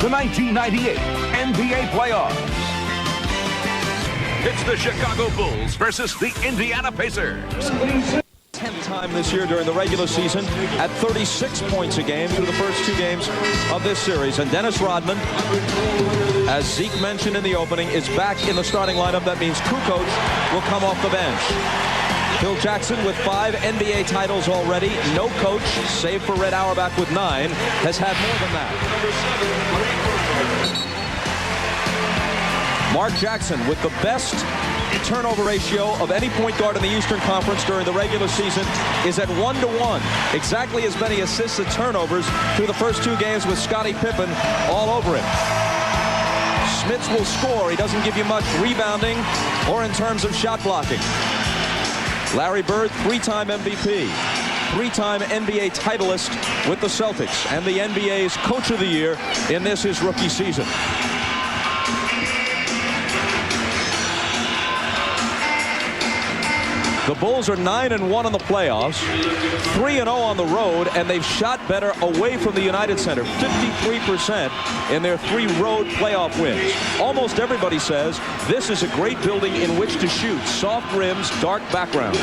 the 1998 NBA playoffs. It's the Chicago Bulls versus the Indiana Pacers. 10th time this year during the regular season at 36 points a game through the first 2 games of this series. And Dennis Rodman, as Zeke mentioned in the opening, is back in the starting lineup. That means Kukoc will come off the bench. Phil Jackson with 5 NBA titles already. No coach, save for Red Auerbach with 9, has had more than that. Mark Jackson with the best turnover ratio of any point guard in the Eastern Conference during the regular season is at 1-to-1. Exactly as many assists and turnovers through the first 2 games with Scottie Pippen all over him. Smits will score. He doesn't give you much rebounding or in terms of shot blocking. Larry Bird, 3-time MVP, 3-time NBA titleist with the Celtics, and the NBA's Coach of the Year in this his rookie season. The Bulls are 9-1 in the playoffs, 3-0 on the road, and they've shot better away from the United Center, 53% in their 3 road playoff wins. Almost everybody says this is a great building in which to shoot. Soft rims, dark background.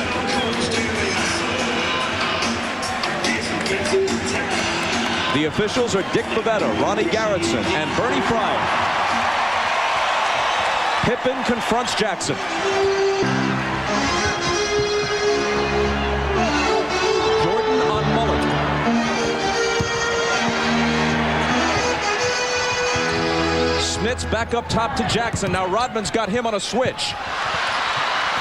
The officials are Dick Bavetta, Ronnie Garrettson, and Bernie Fryer. Pippen confronts Jackson. Smits back up top to Jackson. Now Rodman's got him on a switch.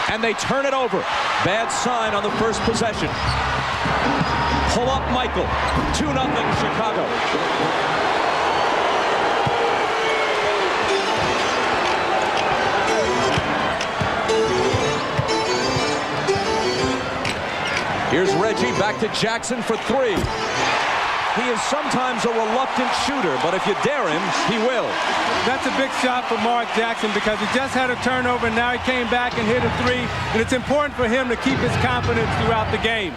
And they turn it over. Bad sign on the first possession. Pull up Michael. 2-0 Chicago. Here's Reggie back to Jackson for 3. He is sometimes a reluctant shooter, but if you dare him, he will. That's a big shot for Mark Jackson because he just had a turnover, and now he came back and hit a 3, and it's important for him to keep his confidence throughout the game.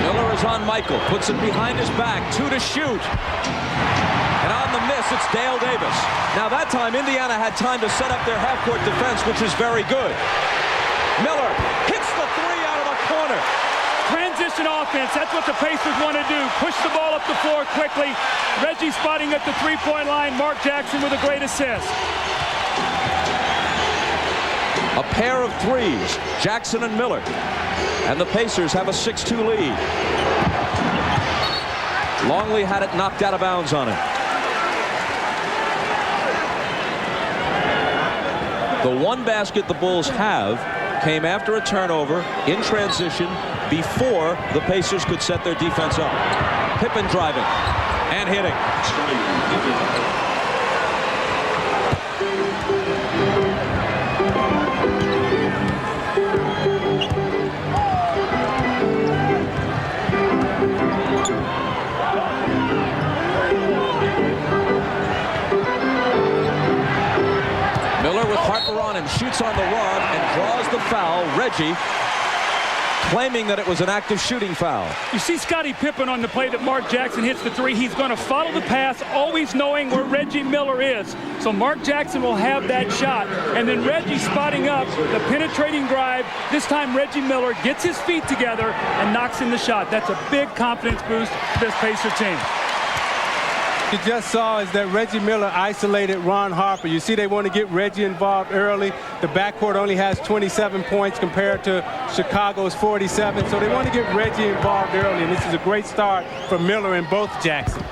Miller is on Michael, puts it behind his back, 2 to shoot. And on the miss, it's Dale Davis. Now that time, Indiana had time to set up their half-court defense, which is very good. Miller hits the 3 out of the corner. Transition offense, that's what the Pacers want to do. Push the ball up the floor quickly. Reggie spotting at the 3-point line. Mark Jackson with a great assist. A pair of 3s, Jackson and Miller. And the Pacers have a 6-2 lead. Longley had it knocked out of bounds on him. The one basket the Bulls have came after a turnover in transition before the Pacers could set their defense up. Pippen driving and hitting. Miller with Harper on him, shoots on the run and draws the foul. Reggie claiming that it was an active shooting foul. You see Scottie Pippen on the play that Mark Jackson hits the 3. He's going to follow the pass, always knowing where Reggie Miller is. So Mark Jackson will have that shot. And then Reggie spotting up the penetrating drive. This time Reggie Miller gets his feet together and knocks in the shot. That's a big confidence boost for this Pacer team. You just saw is that Reggie Miller isolated Ron Harper. You see they want to get Reggie involved early. The backcourt only has 27 points compared to Chicago's 47. So they want to get Reggie involved early, and this is a great start for Miller and both Jackson.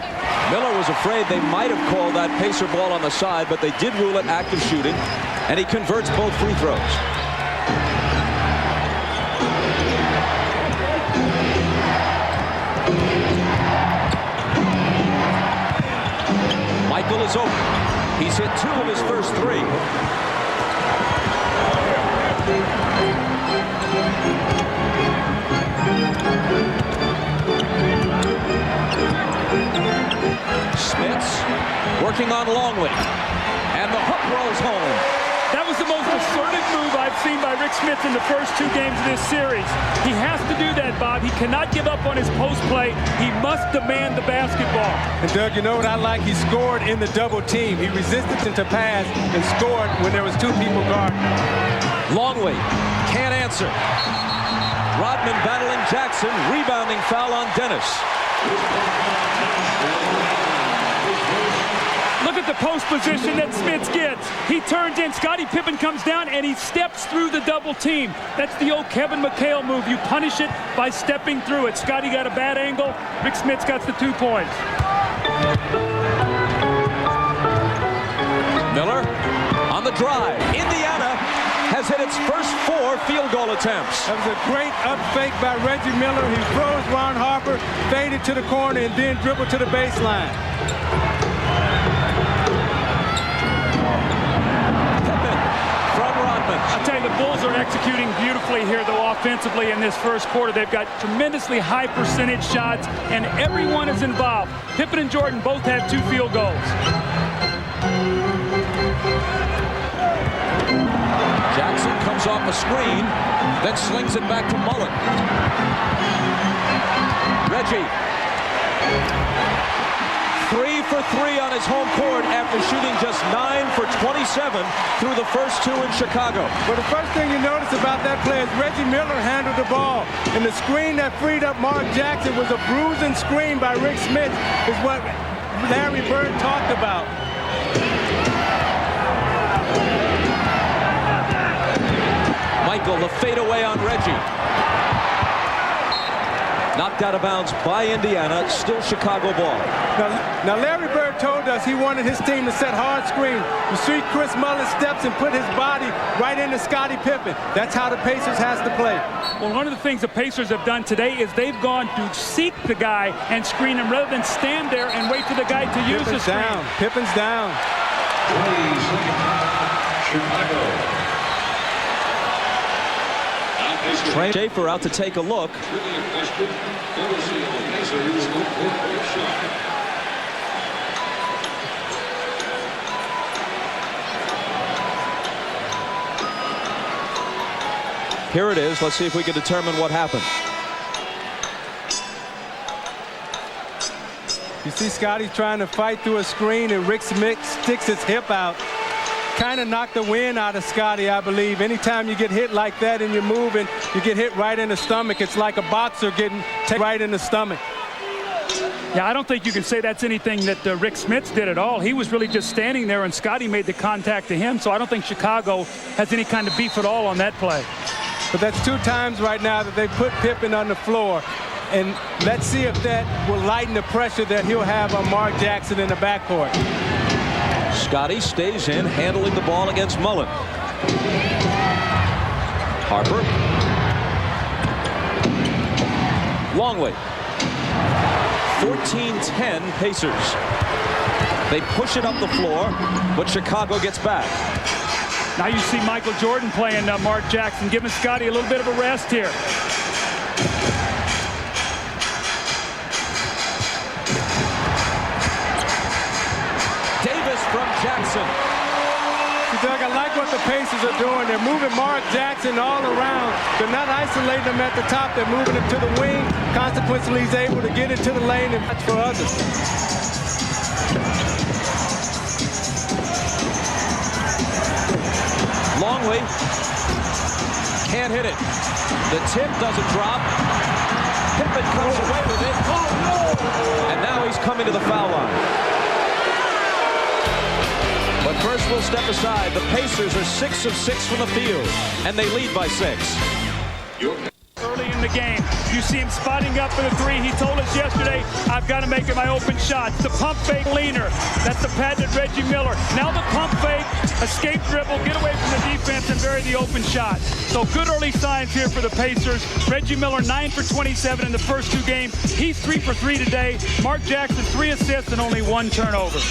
Miller was afraid they might have called that Pacer ball on the side, but they did rule it active shooting, and he converts both free throws. Michael is open. He's hit 2 of his first 3. Smits working on Longley. And the hook rolls home. That was the most assertive move I've seen by Rick Smith in the first 2 games of this series. He has to do that, Bob. He cannot give up on his post play. He must demand the basketball. And Doug, you know what I like? He scored in the double team. He resisted to pass and scored when there was 2 people guarding. Longley can't answer. Rodman battling Jackson. Rebounding foul on Dennis. Look at the post position that Smith gets. He turns in. Scottie Pippen comes down, and he steps through the double team. That's the old Kevin McHale move. You punish it by stepping through it. Scottie got a bad angle. Rick Smith's got the 2 points. Miller on the drive. Indiana has hit its first 4 field goal attempts. That was a great up fake by Reggie Miller. He throws Ron Harper, faded to the corner, and then dribbled to the baseline. I'll tell you, the Bulls are executing beautifully here, though, offensively in this first quarter. They've got tremendously high percentage shots, and everyone is involved. Pippen and Jordan both have 2 field goals. Jackson comes off a screen, then slings it back to Mullen. Reggie. 3 for 3 on his home court after shooting just 9 for 27 through the first 2 in Chicago. Well, the first thing you notice about that play is Reggie Miller handled the ball. And the screen that freed up Mark Jackson was a bruising screen by Rick Smith, is what Larry Bird talked about. Michael, the fadeaway on Reggie. Knocked out of bounds by Indiana. Still Chicago ball. Now Larry Bird told us he wanted his team to set hard screen. You see Chris Mullin steps and put his body right into Scottie Pippen. That's how the Pacers has to play. Well, one of the things the Pacers have done today is they've gone to seek the guy and screen him rather than stand there and wait for the guy to use the screen. Down. Pippen's down. Chicago. Trey Schaefer out to take a look. Here it is. Let's see if we can determine what happened. You see Scottie trying to fight through a screen, and Rick Smith sticks his hip out. Kind of knocked the wind out of Scottie, I believe. Anytime you get hit like that and you're moving, you get hit right in the stomach. It's like a boxer getting hit right in the stomach. Yeah, I don't think you can say that's anything that Rick Smith did at all. He was really just standing there, and Scottie made the contact to him. So I don't think Chicago has any kind of beef at all on that play. But that's 2 times right now that they put Pippen on the floor. And let's see if that will lighten the pressure that he'll have on Mark Jackson in the backcourt. Scottie stays in, handling the ball against Mullen. Harper. Longley. 14-10 Pacers. They push it up the floor, but Chicago gets back. Now you see Michael Jordan playing Mark Jackson, giving Scottie a little bit of a rest here. From Jackson. Doug, I like what the Pacers are doing. They're moving Mark Jackson all around. They're not isolating him at the top. They're moving him to the wing. Consequently, he's able to get into the lane and match for others. Longley can't hit it. The tip doesn't drop. Pippen comes away with it. And now he's coming to the foul line. But first we'll step aside. The Pacers are 6 of 6 from the field, and they lead by 6. Early in the game, you see him spotting up for the 3. He told us yesterday, I've got to make it my open shots. The pump fake leaner. That's the patented Reggie Miller. Now the pump fake, escape dribble, get away from the defense, and bury the open shot. So good early signs here for the Pacers. Reggie Miller 9 for 27 in the first 2 games. He's 3 for 3 today. Mark Jackson 3 assists and only 1 turnover.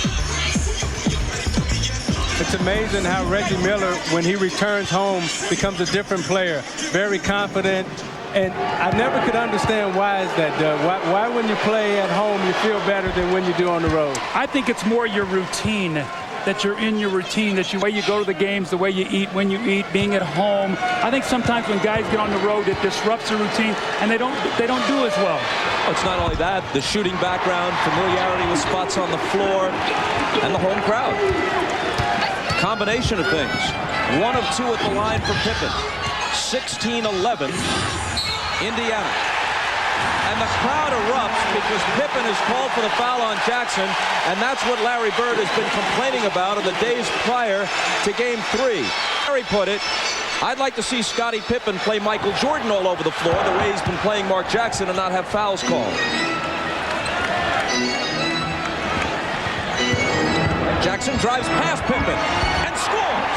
It's amazing how Reggie Miller, when he returns home, becomes a different player. Very confident. And I never could understand why is that, Doug? Why when you play at home you feel better than when you do on the road? I think it's more your routine. that you're in your routine, the way you go to the games, the way you eat, when you eat, being at home. I think sometimes when guys get on the road, it disrupts the routine, and they don't do as well. It's not only that, the shooting background, familiarity with spots on the floor, and the home crowd. Combination of things. 1 of 2 at the line for Pippen. 16-11, Indiana. And the crowd erupts because Pippen has called for the foul on Jackson, and that's what Larry Bird has been complaining about in the days prior to Game 3. Larry put it, I'd like to see Scottie Pippen play Michael Jordan all over the floor the way he's been playing Mark Jackson and not have fouls called. Jackson drives past Pippen and scores.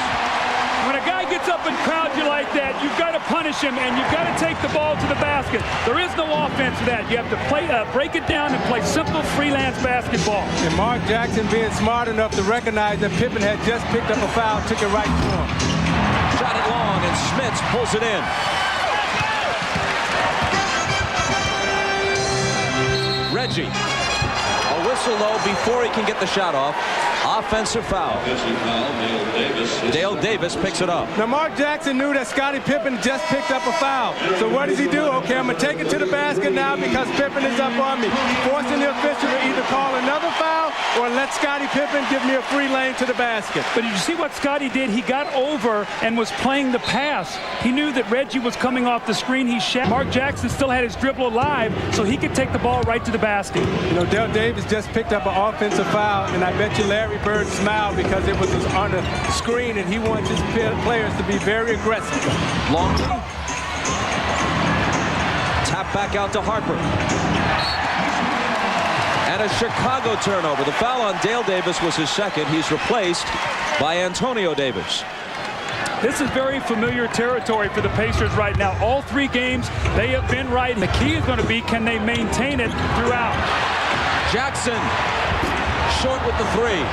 When a guy gets up and crowds you like that, you've got to punish him, and you've got to take the ball to the basket. There is no offense to that. You have to play, break it down and play simple freelance basketball. And Mark Jackson being smart enough to recognize that Pippen had just picked up a foul, took it right to him. Shot it long, and Smits pulls it in. Reggie. A whistle, though, before he can get the shot off. Offensive foul. Dale Davis picks it up. Now, Mark Jackson knew that Scottie Pippen just picked up a foul. So what does he do? Okay, I'm going to take it to the basket now because Pippen is up on me. Forcing the official to either call another foul or let Scottie Pippen give me a free lane to the basket. But did you see what Scottie did? He got over and was playing the pass. He knew that Reggie was coming off the screen. Mark Jackson still had his dribble alive, so he could take the ball right to the basket. You know, Dale Davis just picked up an offensive foul, and I bet you Larry Bird smiled because it was on the screen, and he wants his players to be very aggressive. Long tap back out to Harper. And a Chicago turnover. The foul on Dale Davis was his second. He's replaced by Antonio Davis. This is very familiar territory for the Pacers right now. All 3 games, they have been right. And the key is going to be, can they maintain it throughout? Jackson, short with the 3.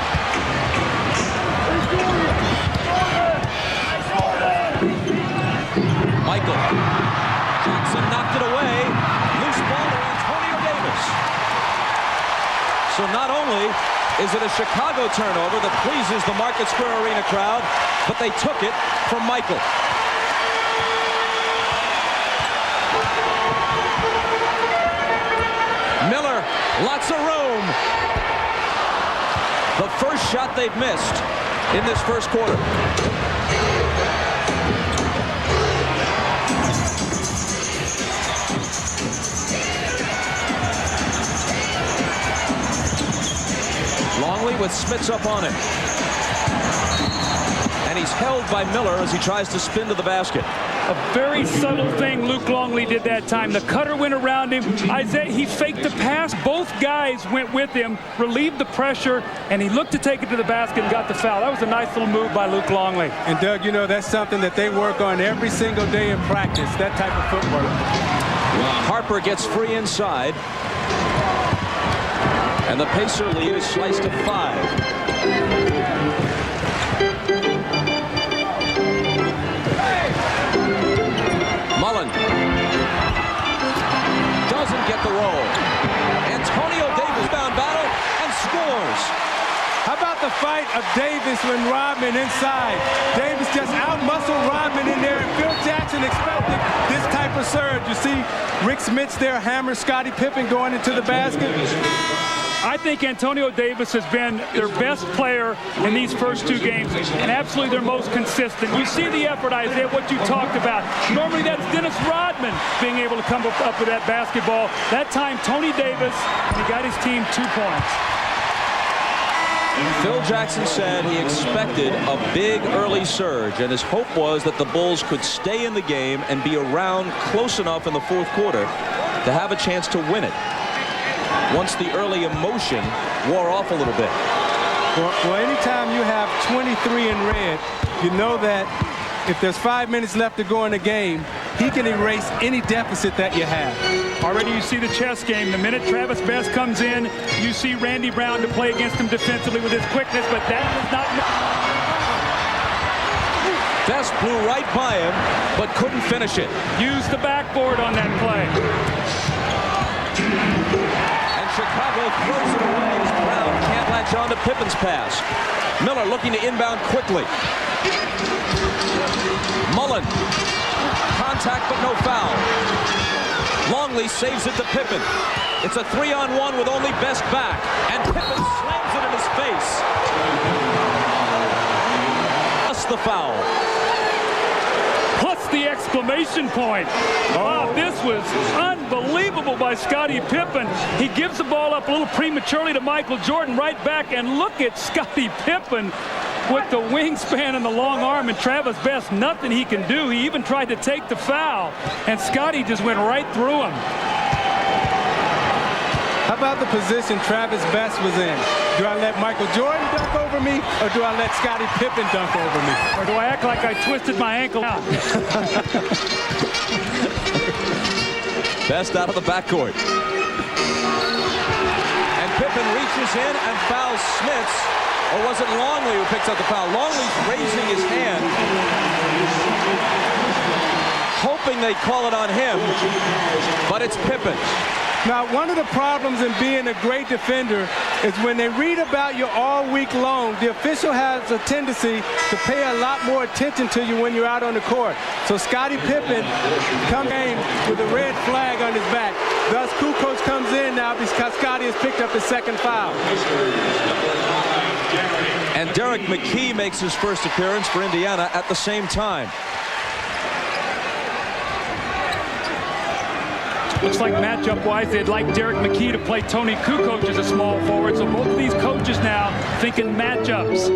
Michael. Jackson knocked it away. Loose ball to Antonio Davis. So not only is it a Chicago turnover that pleases the Market Square Arena crowd, but they took it from Michael. Miller, lots of room. The first shot they've missed in this first quarter. Longley with Smits up on him. And he's held by Miller as he tries to spin to the basket. A very subtle thing Luke Longley did that time. The cutter went around him. Isaiah, he faked the pass. Both guys went with him, relieved the pressure, and he looked to take it to the basket and got the foul. That was a nice little move by Luke Longley. And Doug, you know, that's something that they work on every single day in practice, that type of footwork. Harper gets free inside. And the Pacer lead is sliced to 5. Mullen doesn't get the roll. Antonio Davis bound battle and scores. How about the fight of Davis when Rodman inside? Davis just out-muscled Rodman in there, and Phil Jackson expected this type of surge. You see Rick Smits there hammer Scottie Pippen going into the basket. I think Antonio Davis has been their best player in these first 2 games and absolutely their most consistent. You see the effort, Isaiah, what you talked about. Normally that's Dennis Rodman being able to come up with that basketball. That time, Tony Davis, he got his team 2 points. Phil Jackson said he expected a big early surge, and his hope was that the Bulls could stay in the game and be around close enough in the 4th quarter to have a chance to win it once the early emotion wore off a little bit. Well, anytime you have 23 in red, you know that if there's 5 minutes left to go in the game, he can erase any deficit that you have. Already you see the chess game. The minute Travis Best comes in, you see Randy Brown to play against him defensively with his quickness, but that is not... Best blew right by him, but couldn't finish it. Use the backboard on that play. And Chicago throws it away as Brown can't latch switch on to Pippen's pass. Miller looking to inbound quickly. Mullen. Contact but no foul. Longley saves it to Pippen. It's a 3-on-1 with only Best back. And Pippen slams it in his face. Plus the foul. Plus the exclamation point. Oh, this was unbelievable by Scottie Pippen. He gives the ball up a little prematurely to Michael Jordan, right back, and look at Scottie Pippen with the wingspan and the long arm, and Travis Best, nothing he can do. He even tried to take the foul, and Scottie just went right through him. How about the position Travis Best was in? Do I let Michael Jordan dunk over me, or do I let Scottie Pippen dunk over me? Or do I act like I twisted my ankle out? Best out of the backcourt. And Pippen reaches in and fouls Smits. Or was it Longley who picks up the foul? Longley's raising his hand, hoping they call it on him, but it's Pippen. Now, one of the problems in being a great defender is when they read about you all week long, the official has a tendency to pay a lot more attention to you when you're out on the court. So Scottie Pippen comes in with a red flag on his back. Thus, Kukoc comes in now because Scottie has picked up his second foul. And Derek McKee makes his first appearance for Indiana at the same time. Looks like matchup-wise, they'd like Derek McKee to play Tony Kukoc as a small forward. So both of these coaches now thinking matchups.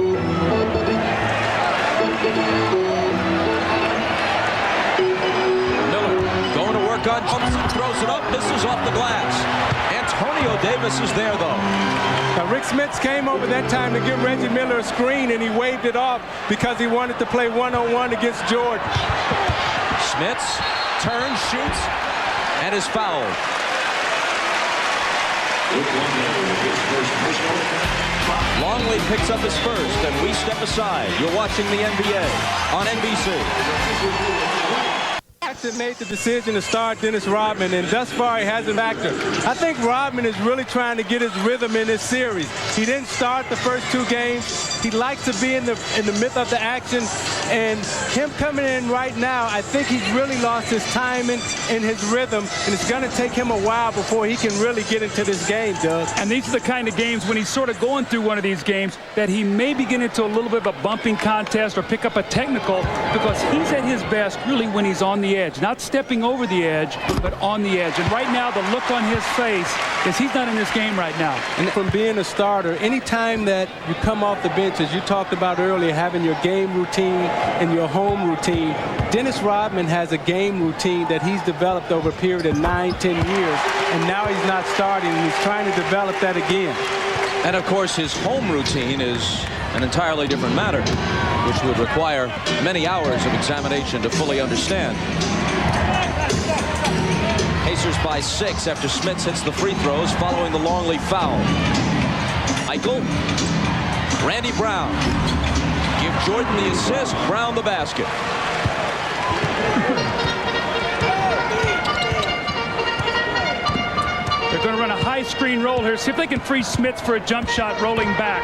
Miller going to work on Johnson, throws it up, misses off the glass. Antonio Davis is there, though. Now, Rick Smits came over that time to give Reggie Miller a screen, and he waved it off because he wanted to play one-on-one against Jordan. Smits turns, shoots, and is fouled. Longley picks up his first, and we step aside. You're watching the NBA on NBC. Jackson made the decision to start Dennis Rodman, and thus far he hasn't acted. I think Rodman is really trying to get his rhythm in this series. He didn't start the first two games. He likes to be in the midst of the action, and him coming in right now, I think he's really lost his timing and his rhythm, and it's going to take him a while before he can really get into this game, Doug. And these are the kind of games when he's sort of going through one of these games that he may be getting into a little bit of a bumping contest or pick up a technical, because he's at his best really when he's on the edge, not stepping over the edge, but on the edge. And right now, the look on his face is he's not in this game right now. And from being a starter, anytime that you come off the bench, as you talked about earlier, having your game routine and your home routine, Dennis Rodman has a game routine that he's developed over a period of 9-10 years, and now he's not starting, and he's trying to develop that again. And of course, his home routine is an entirely different matter, which would require many hours of examination to fully understand. Pacers by 6 after Smits hits the free throws following the Longley foul. Eichel, Randy Brown. Give Jordan the assist, Brown the basket. They're going to run a high screen roll here. See if they can free Smits for a jump shot rolling back.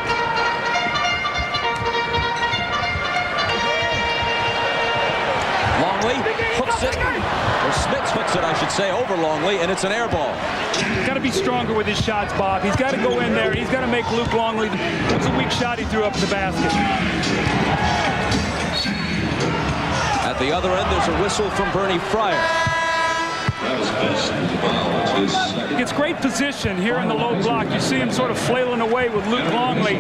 Longley hooks it, or Smits hooks it, I should say, over Longley, and it's an air ball. He's got to be stronger with his shots, Bob. He's got to go in there. He's got to make Luke Longley. It was a weak shot he threw up the basket. At the other end, there's a whistle from Bernie Fryer. He gets great position here in the low block. You see him sort of flailing away with Luke Longley.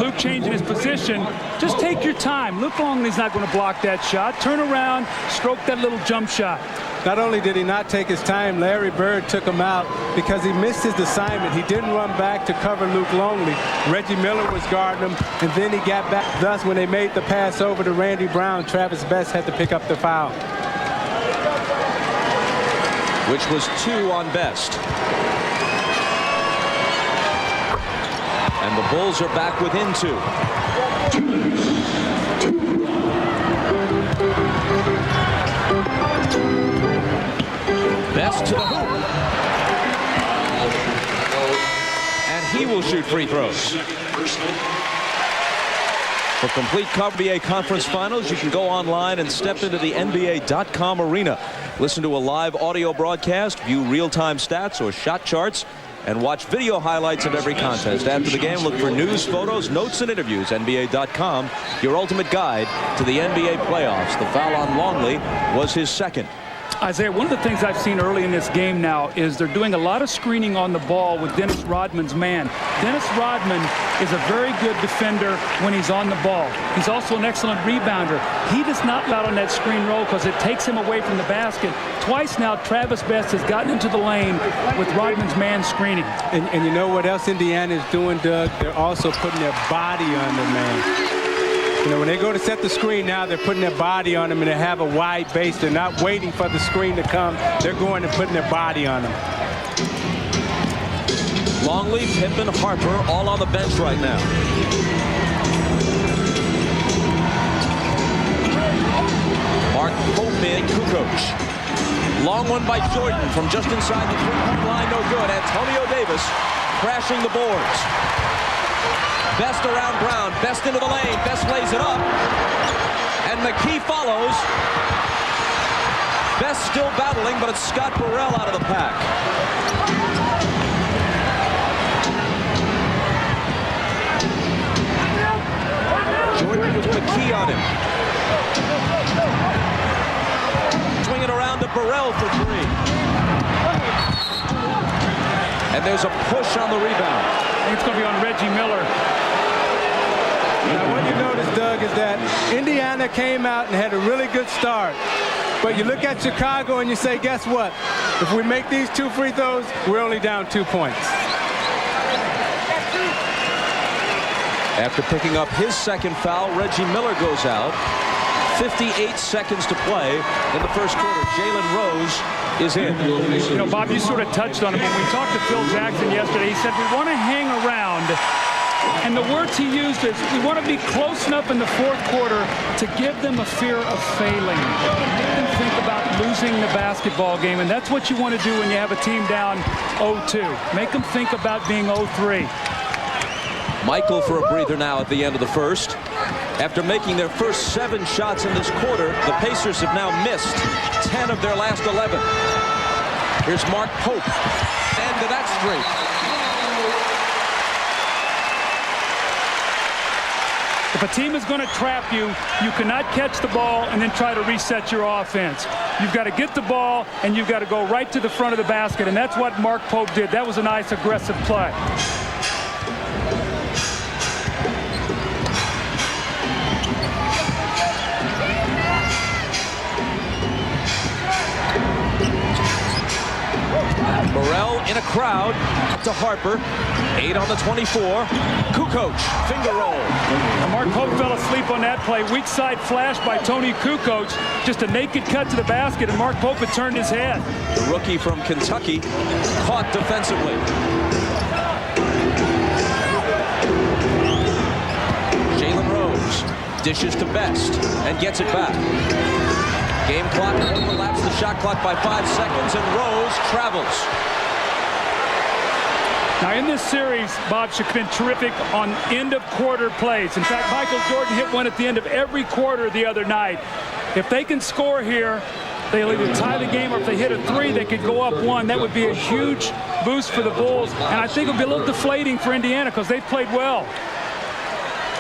Luke changing his position. Just take your time. Luke Longley's not going to block that shot. Turn around, stroke that little jump shot. Not only did he not take his time, Larry Bird took him out because he missed his assignment. He didn't run back to cover Luke Longley. Reggie Miller was guarding him, and then he got back. Thus, when they made the pass over to Randy Brown, Travis Best had to pick up the foul, which was 2 on Best. And the Bulls are back within 2. Best to the hoop. And he will shoot free throws. For complete NBA Conference Finals, you can go online and step into the NBA.com arena. Listen to a live audio broadcast, view real-time stats or shot charts, and watch video highlights of every contest. After the game, look for news, photos, notes, and interviews. NBA.com, your ultimate guide to the NBA playoffs. The foul on Longley was his second. Isaiah, one of the things I've seen early in this game now is they're doing a lot of screening on the ball with Dennis Rodman's man. Dennis Rodman is a very good defender when he's on the ball. He's also an excellent rebounder. He does not let on that screen roll because it takes him away from the basket. Twice now, Travis Best has gotten into the lane with Rodman's man screening. And you know what else Indiana is doing, Doug? They're also putting their body on the man. You know, when they go to set the screen now, they're putting their body on them, and they have a wide base. They're not waiting for the screen to come. They're going and putting their body on them. Longley, Pippen, Harper, all on the bench right now. Mark Pope in, Kukoc. Long one by Jordan from just inside the three-point line, no good. Antonio Davis crashing the boards. Best around Brown, Best into the lane, Best lays it up, and McKee follows. Best still battling, but it's Scott Burrell out of the pack. Jordan with McKee on him. Swing it around to Burrell for three. And there's a push on the rebound. I think it's going to be on Reggie Miller. Now, what you notice, Doug, is that Indiana came out and had a really good start. But you look at Chicago and you say, guess what? If we make these 2 free throws, we're only down 2 points. After picking up his second foul, Reggie Miller goes out. 58 seconds to play in the first quarter. Jalen Rose is in. You know, Bob, you sort of touched on it. When we talked to Phil Jackson yesterday, he said we want to hang around. And the words he used is we want to be close enough in the fourth quarter to give them a fear of failing. Make them think about losing the basketball game. And that's what you want to do when you have a team down 0-2. Make them think about being 0-3. Michael for a breather now at the end of the first. After making their first 7 shots in this quarter, the Pacers have now missed 10 of their last 11. Here's Mark Pope. End to that streak. If a team is going to trap you, you cannot catch the ball and then try to reset your offense. You've got to get the ball, and you've got to go right to the front of the basket, and that's what Mark Pope did. That was a nice, aggressive play. Burrell in a crowd to Harper. 8 on the 24. Kukoc, finger roll. Now Mark Pope fell asleep on that play. Weak side flash by Tony Kukoc. Just a naked cut to the basket, and Mark Pope had turned his head. The rookie from Kentucky caught defensively. Jalen Rose dishes to Best and gets it back. Game clock overlaps the shot clock by 5 seconds, and Rose travels. Now in this series, Bob should have been terrific on end-of-quarter plays. In fact, Michael Jordan hit one at the end of every quarter the other night. If they can score here, they'll either tie the game, or if they hit a 3, they could go up 1. That would be a huge boost for the Bulls, and I think it would be a little deflating for Indiana because they've played well.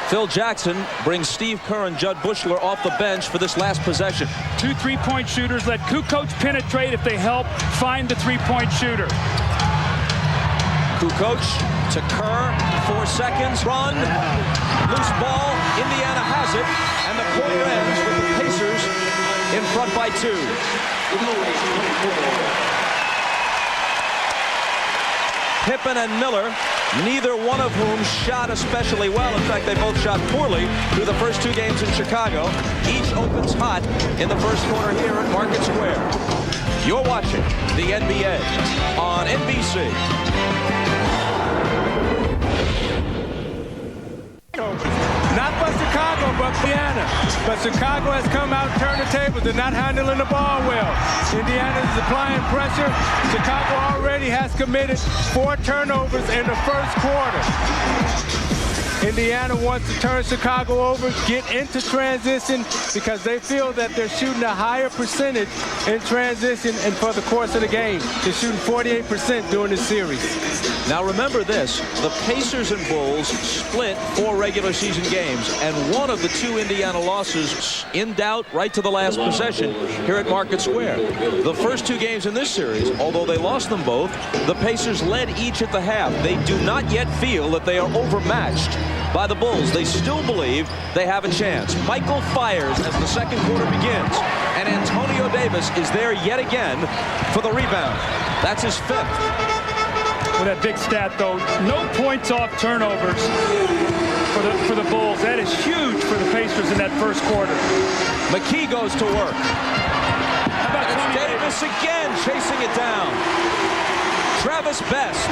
Phil Jackson brings Steve Kerr and Judd Bushler off the bench for this last possession. 2 3-point shooters. Let Kukoc penetrate if they help find the 3-point shooter. Kukoc to Kerr, 4 seconds, run, loose ball, Indiana has it, and the quarter ends with the Pacers in front by 2. Pippen and Miller, neither one of whom shot especially well. In fact, they both shot poorly through the first 2 games in Chicago. Each opens hot in the first quarter here at Market Square. You're watching the NBA on NBC. Not for Chicago, but Indiana. But Chicago has come out and turned the tables. They're not handling the ball well. Indiana is applying pressure. Chicago already has committed 4 turnovers in the first quarter. Indiana wants to turn Chicago over, get into transition, because they feel that they're shooting a higher percentage in transition and for the course of the game. They're shooting 48% during this series. Now remember this, the Pacers and Bulls split 4 regular season games, and one of the 2 Indiana losses in doubt right to the last possession here at Market Square. The first 2 games in this series, although they lost them both, the Pacers led each at the half. They do not yet feel that they are overmatched by the Bulls. They still believe they have a chance. Michael fires as the second quarter begins, and Antonio Davis is there yet again for the rebound. That's his 5th. With that big stat, though, no points off turnovers for the Bulls. That is huge for the Pacers in that first quarter. McKee goes to work. And it's Davis again chasing it down. Travis Best.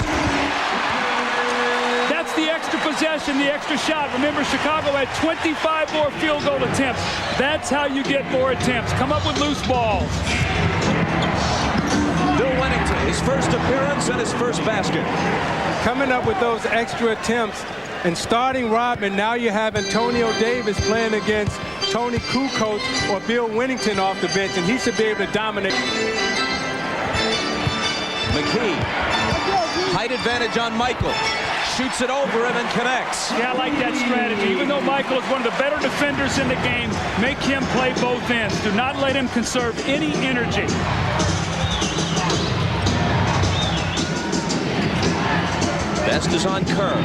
That's the extra possession, the extra shot. Remember, Chicago had 25 more field goal attempts. That's how you get more attempts. Come up with loose balls. Bill Wennington, his first appearance and his first basket. Coming up with those extra attempts and starting Rodman, now you have Antonio Davis playing against Tony Kukoc or Bill Wennington off the bench, and he should be able to dominate. McKee, height advantage on Michael. Shoots it over him and connects. Yeah, I like that strategy. Even though Michael is one of the better defenders in the game, make him play both ends. Do not let him conserve any energy. Best is on Kerr.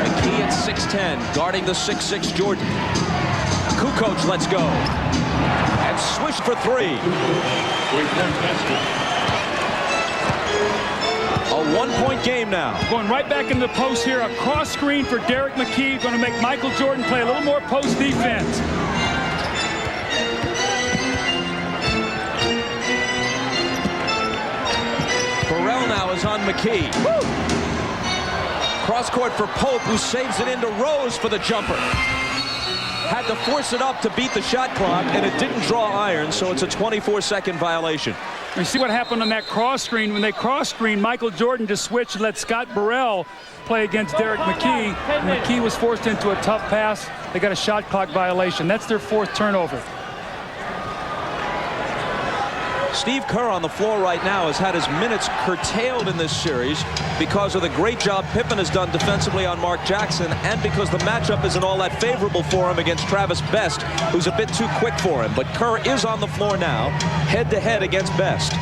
McKee at 6'10", guarding the 6'6" Jordan. Kukoc lets go. And swish for 3. A 1-point game now. Going right back into the post here. A cross screen for Derek McKee. Going to make Michael Jordan play a little more post defense. Burrell now is on McKee. Cross court for Pope, who saves it into Rose for the jumper. Had to force it up to beat the shot clock, and it didn't draw iron, so it's a 24-second violation. You see what happened on that cross screen. When they cross screen, Michael Jordan just switched and let Scott Burrell play against Derek McKee. And McKee was forced into a tough pass. They got a shot clock violation. That's their 4th turnover. Steve Kerr on the floor right now has had his minutes curtailed in this series because of the great job Pippen has done defensively on Mark Jackson, and because the matchup isn't all that favorable for him against Travis Best, who's a bit too quick for him. But Kerr is on the floor now, head-to-head against Best.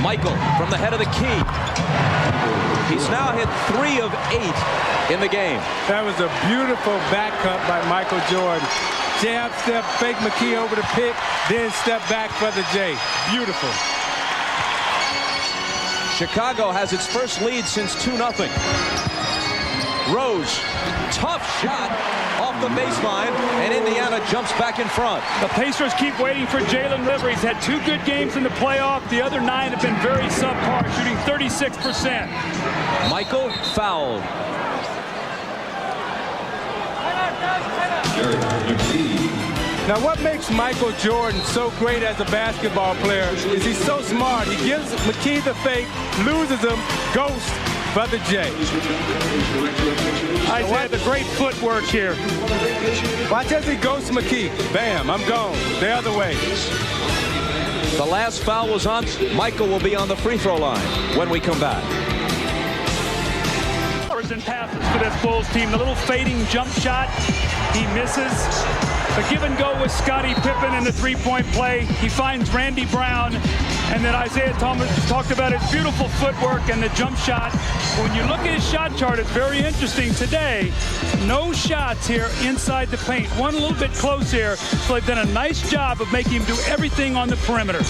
Michael from the head of the key. He's now hit 3 of 8 in the game. That was a beautiful back cut by Michael Jordan. Jab step, fake McKee over the pick, then step back for the J. Beautiful. Chicago has its first lead since 2-0. Rose, tough shot off the baseline, and Indiana jumps back in front. The Pacers keep waiting for Jalen Liver. He's had 2 good games in the playoff. The other 9 have been very subpar, shooting 36%. Michael fouled. Now, what makes Michael Jordan so great as a basketball player is he's so smart. He gives McKee the fake, loses him, ghost for the J. Isaiah, the great footwork here. Watch as he ghosts McKee. Bam, I'm gone. The other way. The last foul was on. Michael will be on the free throw line when we come back. And passes for this Bulls team. The little fading jump shot, he misses. The give and go with Scottie Pippen in the 3-point play. He finds Randy Brown, and then Isaiah Thomas talked about his beautiful footwork and the jump shot. When you look at his shot chart, it's very interesting. Today, no shots here inside the paint. One a little bit close here, so they've done a nice job of making him do everything on the perimeter.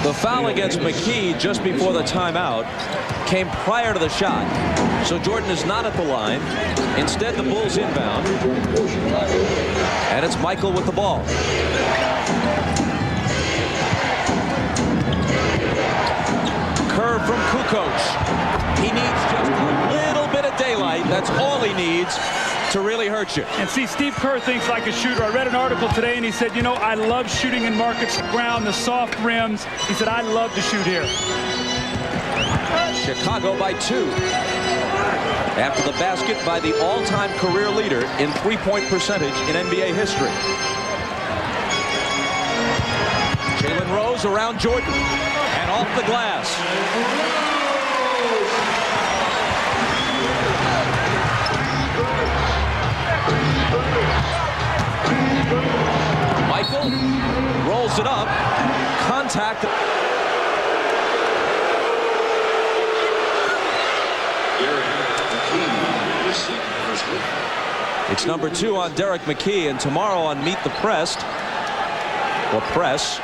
The foul against McKee just before the timeout came prior to the shot. So Jordan is not at the line. Instead, the Bulls inbound. And it's Michael with the ball. Curve from Kukoc. He needs just a little bit of daylight. That's all he needs to really hurt you. And see, Steve Kerr thinks like a shooter. I read an article today, and he said, you know, I love shooting in Marcus ground, the soft rims. He said, I love to shoot here. Chicago by 2. After the basket by the all-time career leader in three-point percentage in NBA history. Jalen Rose around Jordan and off the glass. Michael rolls it up. Contact. It's number 2 on Derek McKee, and tomorrow on Meet the Press, or Press.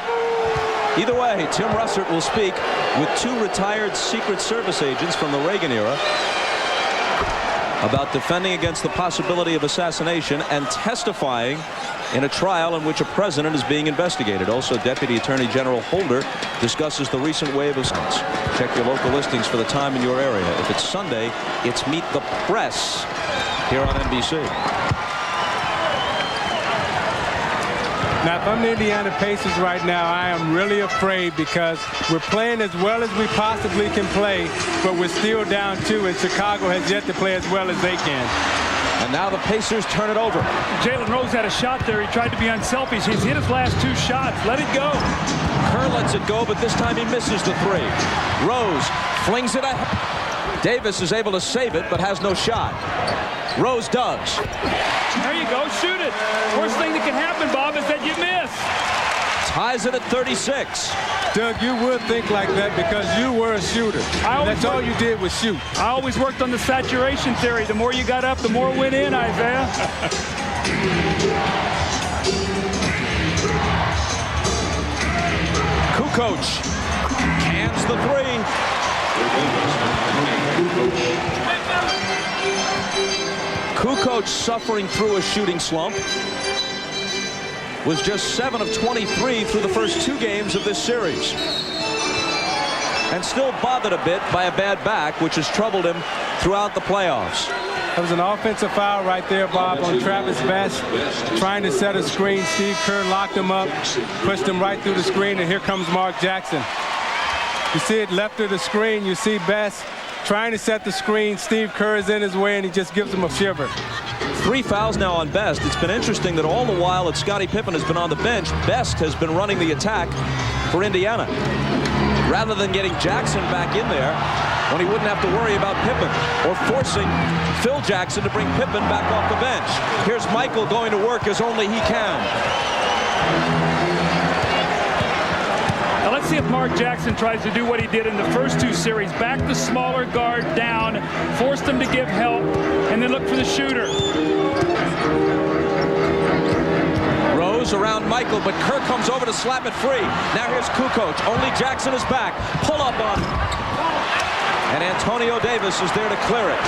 Either way, Tim Russert will speak with 2 retired Secret Service agents from the Reagan era about defending against the possibility of assassination and testifying in a trial in which a president is being investigated. Also, Deputy Attorney General Holder discusses the recent wave of stunts. Check your local listings for the time in your area. If it's Sunday, it's Meet the Press here on NBC. Now, if I'm the Indiana Pacers right now, I am really afraid because we're playing as well as we possibly can play, but we're still down 2, and Chicago has yet to play as well as they can. And now the Pacers turn it over. Jalen Rose had a shot there. He tried to be unselfish. He's hit his last 2 shots. Let it go. Kerr lets it go, but this time he misses the 3. Rose flings it ahead. Davis is able to save it, but has no shot. Rose does. There you go. Shoot it. Worst thing that can happen, Bob, is that you miss. Ties it at 36. Doug, you would think like that because you were a shooter. That's all you did was shoot. I always worked on the saturation theory. The more you got up, the more went in, Isaiah. Kukoc hands the 3. Kukoc, suffering through a shooting slump, was just 7 of 23 through the first 2 games of this series, and still bothered a bit by a bad back, which has troubled him throughout the playoffs. That was an offensive foul right there, Bob, on Travis Best, trying to set a screen. Steve Kerr locked him up, pushed him right through the screen, and here comes Mark Jackson. You see it left of the screen. You see Best trying to set the screen. Steve Kerr is in his way, and he just gives him a shiver. 3 fouls now on Best. It's been interesting that all the while that Scottie Pippen has been on the bench, Best has been running the attack for Indiana, rather than getting Jackson back in there when he wouldn't have to worry about Pippen, or forcing Phil Jackson to bring Pippen back off the bench. Here's Michael going to work as only he can. Now let's see if Mark Jackson tries to do what he did in the first 2 series. Back the smaller guard down, forced him to give help, and then look for the shooter. Rose around Michael, but Kerr comes over to slap it free. Now here's Kukoc. Only Jackson is back. Pull up on him. And Antonio Davis is there to clear it.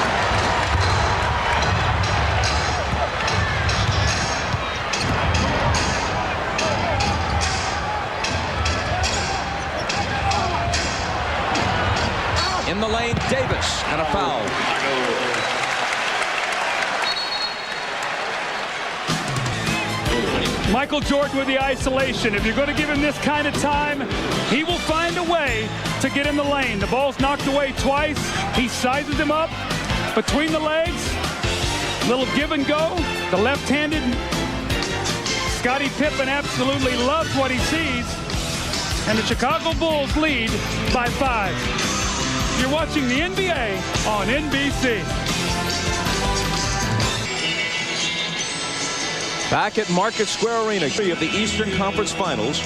In the lane, Davis, and a foul. Michael Jordan with the isolation. If you're going to give him this kind of time, he will find a way to get in the lane. The ball's knocked away twice. He sizes him up between the legs. Little give and go. The left-handed Scottie Pippen absolutely loves what he sees. And the Chicago Bulls lead by 5. You're watching the NBA on NBC. Back at Market Square Arena of the Eastern Conference Finals,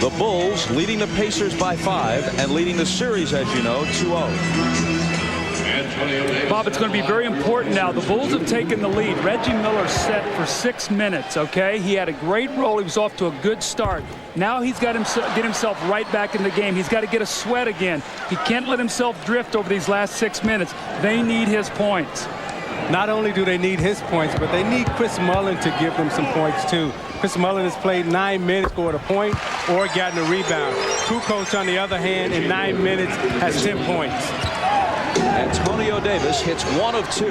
the Bulls leading the Pacers by 5 and leading the series, as you know, 2-0. Bob, it's going to be very important now. The Bulls have taken the lead. Reggie Miller set for 6 minutes, okay? He had a great role. He was off to a good start. Now he's got to get himself right back in the game. He's got to get a sweat again. He can't let himself drift over these last 6 minutes. They need his points. Not only do they need his points, but they need Chris Mullin to give them some points, too. Chris Mullin has played 9 minutes, scored a point, or gotten a rebound. Kukoc, on the other hand, in 9 minutes, has 10 points. Antonio Davis hits 1 of 2.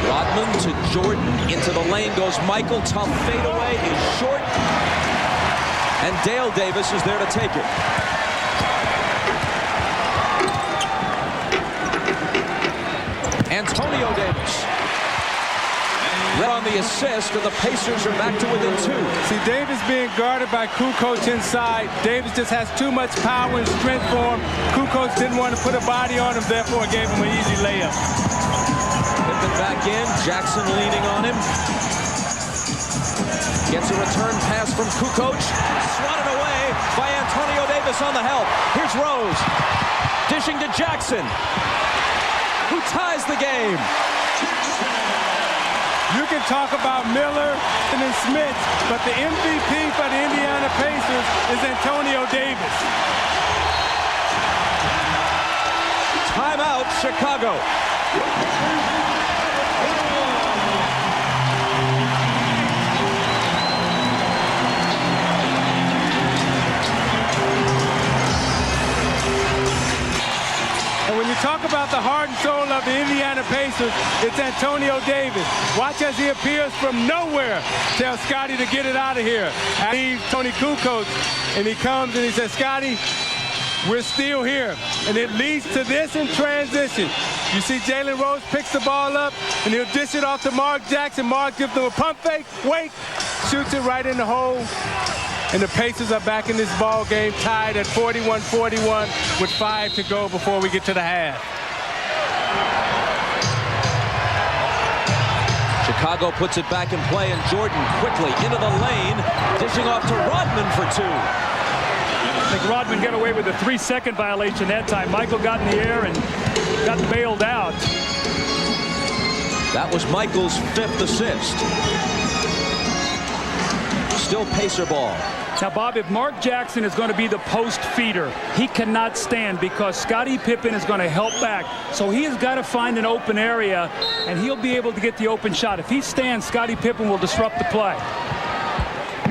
Rodman to Jordan. Into the lane goes Michael. Tough fadeaway is short. And Dale Davis is there to take it. Antonio Davis. Red on the assist, and the Pacers are back to within 2. See, Davis being guarded by Kukoc inside. Davis just has too much power and strength for him. Kukoc didn't want to put a body on him, therefore gave him an easy layup. Pippen back in. Jackson leaning on him. Gets a return pass from Kukoc. Swatted away by Antonio Davis on the help. Here's Rose. Dishing to Jackson, who ties the game. You can talk about Miller and then Smith, but the MVP for the Indiana Pacers is Antonio Davis. Timeout, Chicago. And when you talk about the heart and soul of the Indiana Pacers, it's Antonio Davis. Watch as he appears from nowhere. Tell Scotty to get it out of here. I need Tony Kukoc, and he comes and he says, Scotty, we're still here. And it leads to this in transition. You see Jalen Rose picks the ball up, and he'll dish it off to Mark Jackson. Mark gives him a pump fake, wait, shoots it right in the hole. And the Pacers are back in this ball game, tied at 41-41 with 5 to go before we get to the half. Chicago puts it back in play, and Jordan quickly into the lane, dishing off to Rodman for 2. I think Rodman got away with a 3-second violation that time. Michael got in the air and got bailed out. That was Michael's 5th assist. Still Pacer ball. Now, Bob, if Mark Jackson is going to be the post feeder, he cannot stand because Scottie Pippen is going to help back. So he has got to find an open area, and he'll be able to get the open shot. If he stands, Scottie Pippen will disrupt the play.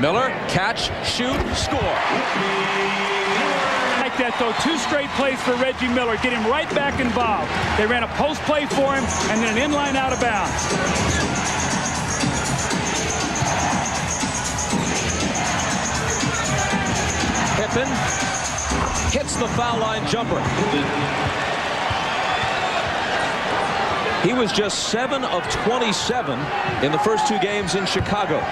Miller, catch, shoot, score. Like that, though, 2 straight plays for Reggie Miller. Get him right back involved. They ran a post play for him, and then an inline out of bounds. Pippen hits the foul line jumper. He was just 7 of 27 in the first 2 games in Chicago.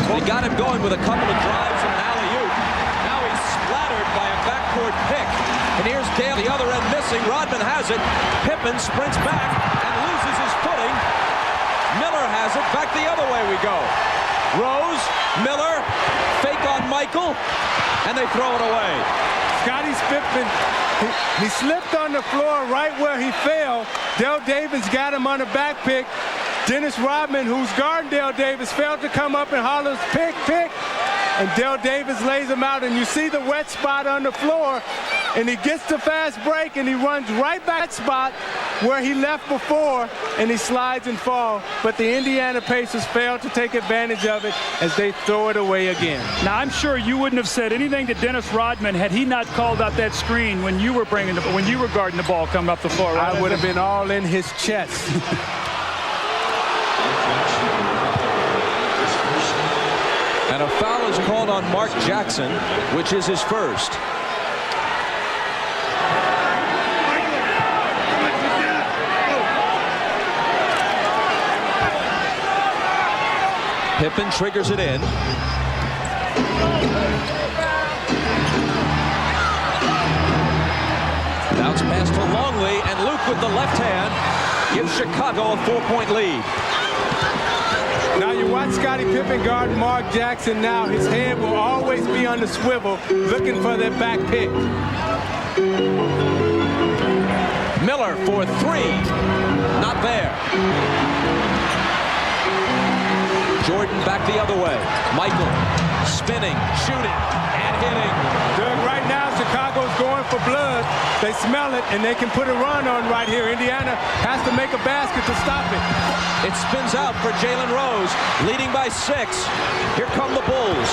They got him going with a couple of drives and an alley-oop. Now he's splattered by a backcourt pick. And here's Dale, the other end missing. Rodman has it. Pippen sprints back and loses his footing. Miller has it. Back the other way we go. Rose, Miller, fake on Michael, and they throw it away. Scottie Pippen, he slipped on the floor right where he fell. Dale Davis got him on the back pick. Dennis Rodman, who's guarding Dale Davis, failed to come up and hollers, pick, pick. And Dale Davis lays him out, and you see the wet spot on the floor, and he gets the fast break, and he runs right back spot where he left before, and he slides and falls. But the Indiana Pacers failed to take advantage of it as they throw it away again. Now, I'm sure you wouldn't have said anything to Dennis Rodman had he not called out that screen when you were guarding the ball coming up the floor. Right? I would have been all in his chest. And a foul is called on Mark Jackson, which is his first. Pippen triggers it in. Bounce pass to Longley, and Luke with the left hand gives Chicago a 4-point lead. Now you watch Scottie Pippen guard Mark Jackson now. His head will always be on the swivel looking for that back pick. Miller for 3. Not there. Jordan back the other way. Michael spinning, shooting, and hitting. Doug, right now Chicago's going for blood. They smell it, and they can put a run on right here. Indiana has to make a basket to stop it. It spins out for Jalen Rose, leading by 6. Here come the Bulls.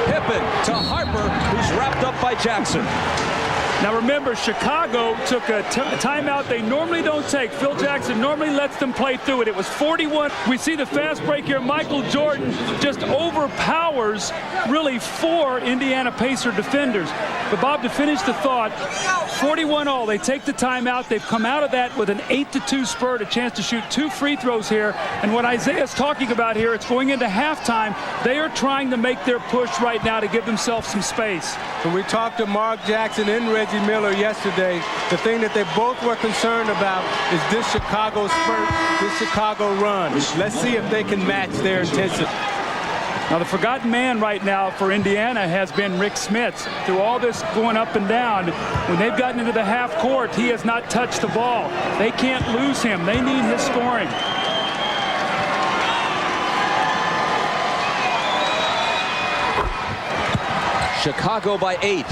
Pippen to Harper, who's wrapped up by Jackson. Now remember, Chicago took a timeout they normally don't take. Phil Jackson normally lets them play through it. It was 41. We see the fast break here. Michael Jordan just overpowers really 4 Indiana Pacer defenders. But Bob, to finish the thought, 41-all. They take the timeout. They've come out of that with an 8-2 spurt, a chance to shoot 2 free throws here. And what Isaiah's talking about here, it's going into halftime. They are trying to make their push right now to give themselves some space. When we talked to Mark Jackson and Reggie Miller yesterday, the thing that they both were concerned about is this Chicago spurt, this Chicago run. Let's see if they can match their intensity. Now, the forgotten man right now for Indiana has been Rick Smits. Through all this going up and down, when they've gotten into the half court, he has not touched the ball. They can't lose him. They need his scoring. Chicago by 8.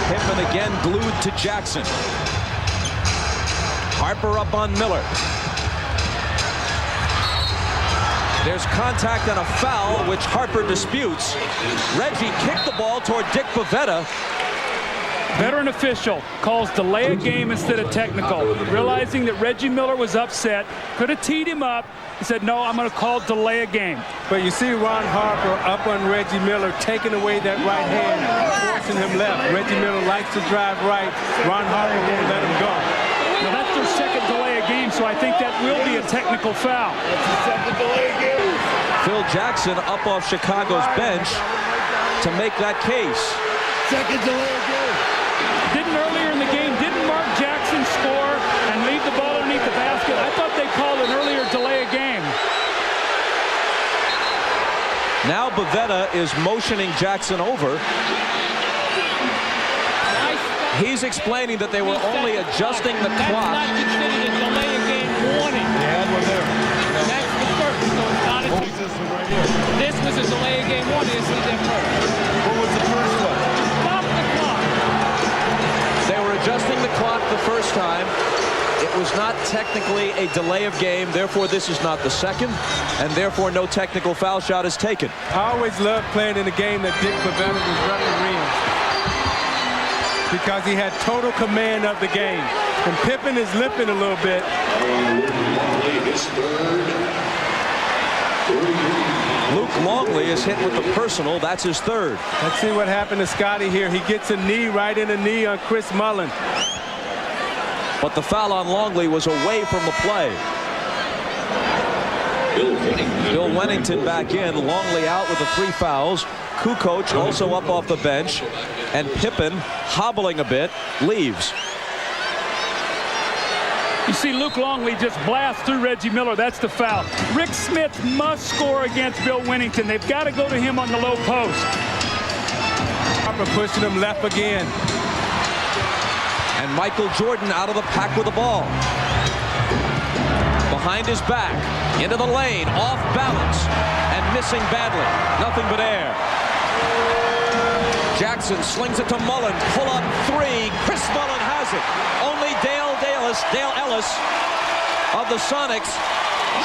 Pippen again glued to Jackson. Harper up on Miller. There's contact and a foul, which Harper disputes. Reggie kicked the ball toward Dick Pavetta. Veteran official calls delay a game instead of technical. Realizing that Reggie Miller was upset, could have teed him up. He said, no, I'm going to call delay a game. But you see Ron Harper up on Reggie Miller, taking away that right hand, forcing him left. Reggie Miller likes to drive right. Ron Harper won't let him go. Now that's their second delay a game, so I think that will be a technical foul. Phil Jackson up off Chicago's bench to make that case. Second delay a game. Didn't earlier in the game, didn't Mark Jackson score and leave the ball underneath the basket? I thought they called an earlier delay a game. Now Pavetta is motioning Jackson over. He's explaining that they were only adjusting the clock. That's not considered a delay of game warning. They had one there. That's the first, so it's not a... This was a delay of game warning. This is their first. What was the first one? Stop the clock. They were adjusting the clock the first time. It was not technically a delay of game, therefore this is not the second, and therefore no technical foul shot is taken. I always loved playing in a game that Dick Pavetta was refereeing, because he had total command of the game. And Pippen is limping a little bit. Luke Longley is hit with the personal. That's his third. Let's see what happened to Scotty here. He gets a knee right in the knee on Chris Mullin. But the foul on Longley was away from the play. Bill Wennington back in. Longley out with the 3 fouls. Kukoc also up off the bench. And Pippen, hobbling a bit, leaves. You see Luke Longley just blast through Reggie Miller. That's the foul. Rick Smith must score against Bill Wennington. They've got to go to him on the low post. Harper pushing him left again. And Michael Jordan out of the pack with the ball. Behind his back, into the lane, off balance, and missing badly. Nothing but air. Jackson slings it to Mullen. Pull up 3. Chris Mullen has it. Only Dale Ellis of the Sonics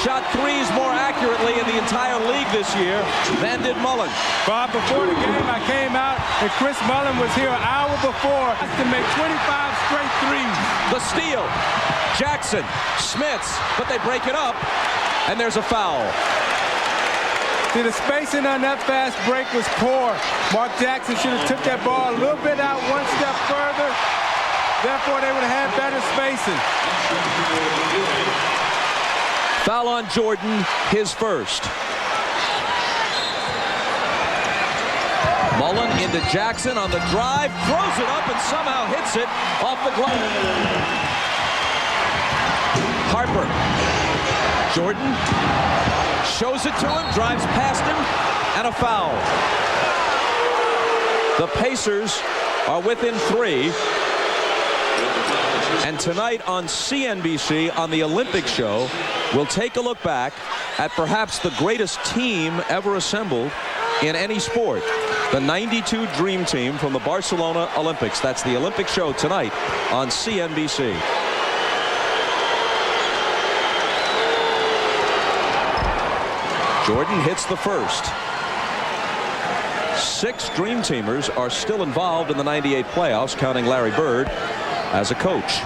shot 3s more accurately in the entire league this year than did Mullen. Bob, before the game, I came out and Chris Mullen was here an hour before to make 25 straight 3s. The steal. Jackson, Smits, but they break it up, and there's a foul. See, the spacing on that fast break was poor. Mark Jackson should have took that ball a little bit out, 1 step further. Therefore, they would have had better spacing. Foul on Jordan, his first. Mullen into Jackson on the drive, throws it up and somehow hits it off the glove. Harper. Jordan shows it to him, drives past him, and a foul. The Pacers are within 3. And tonight on CNBC, on the Olympic show, we'll take a look back at perhaps the greatest team ever assembled in any sport. The 92 Dream Team from the Barcelona Olympics. That's the Olympic show tonight on CNBC. Jordan hits the first. 6 Dream Teamers are still involved in the '98 playoffs, counting Larry Bird as a coach.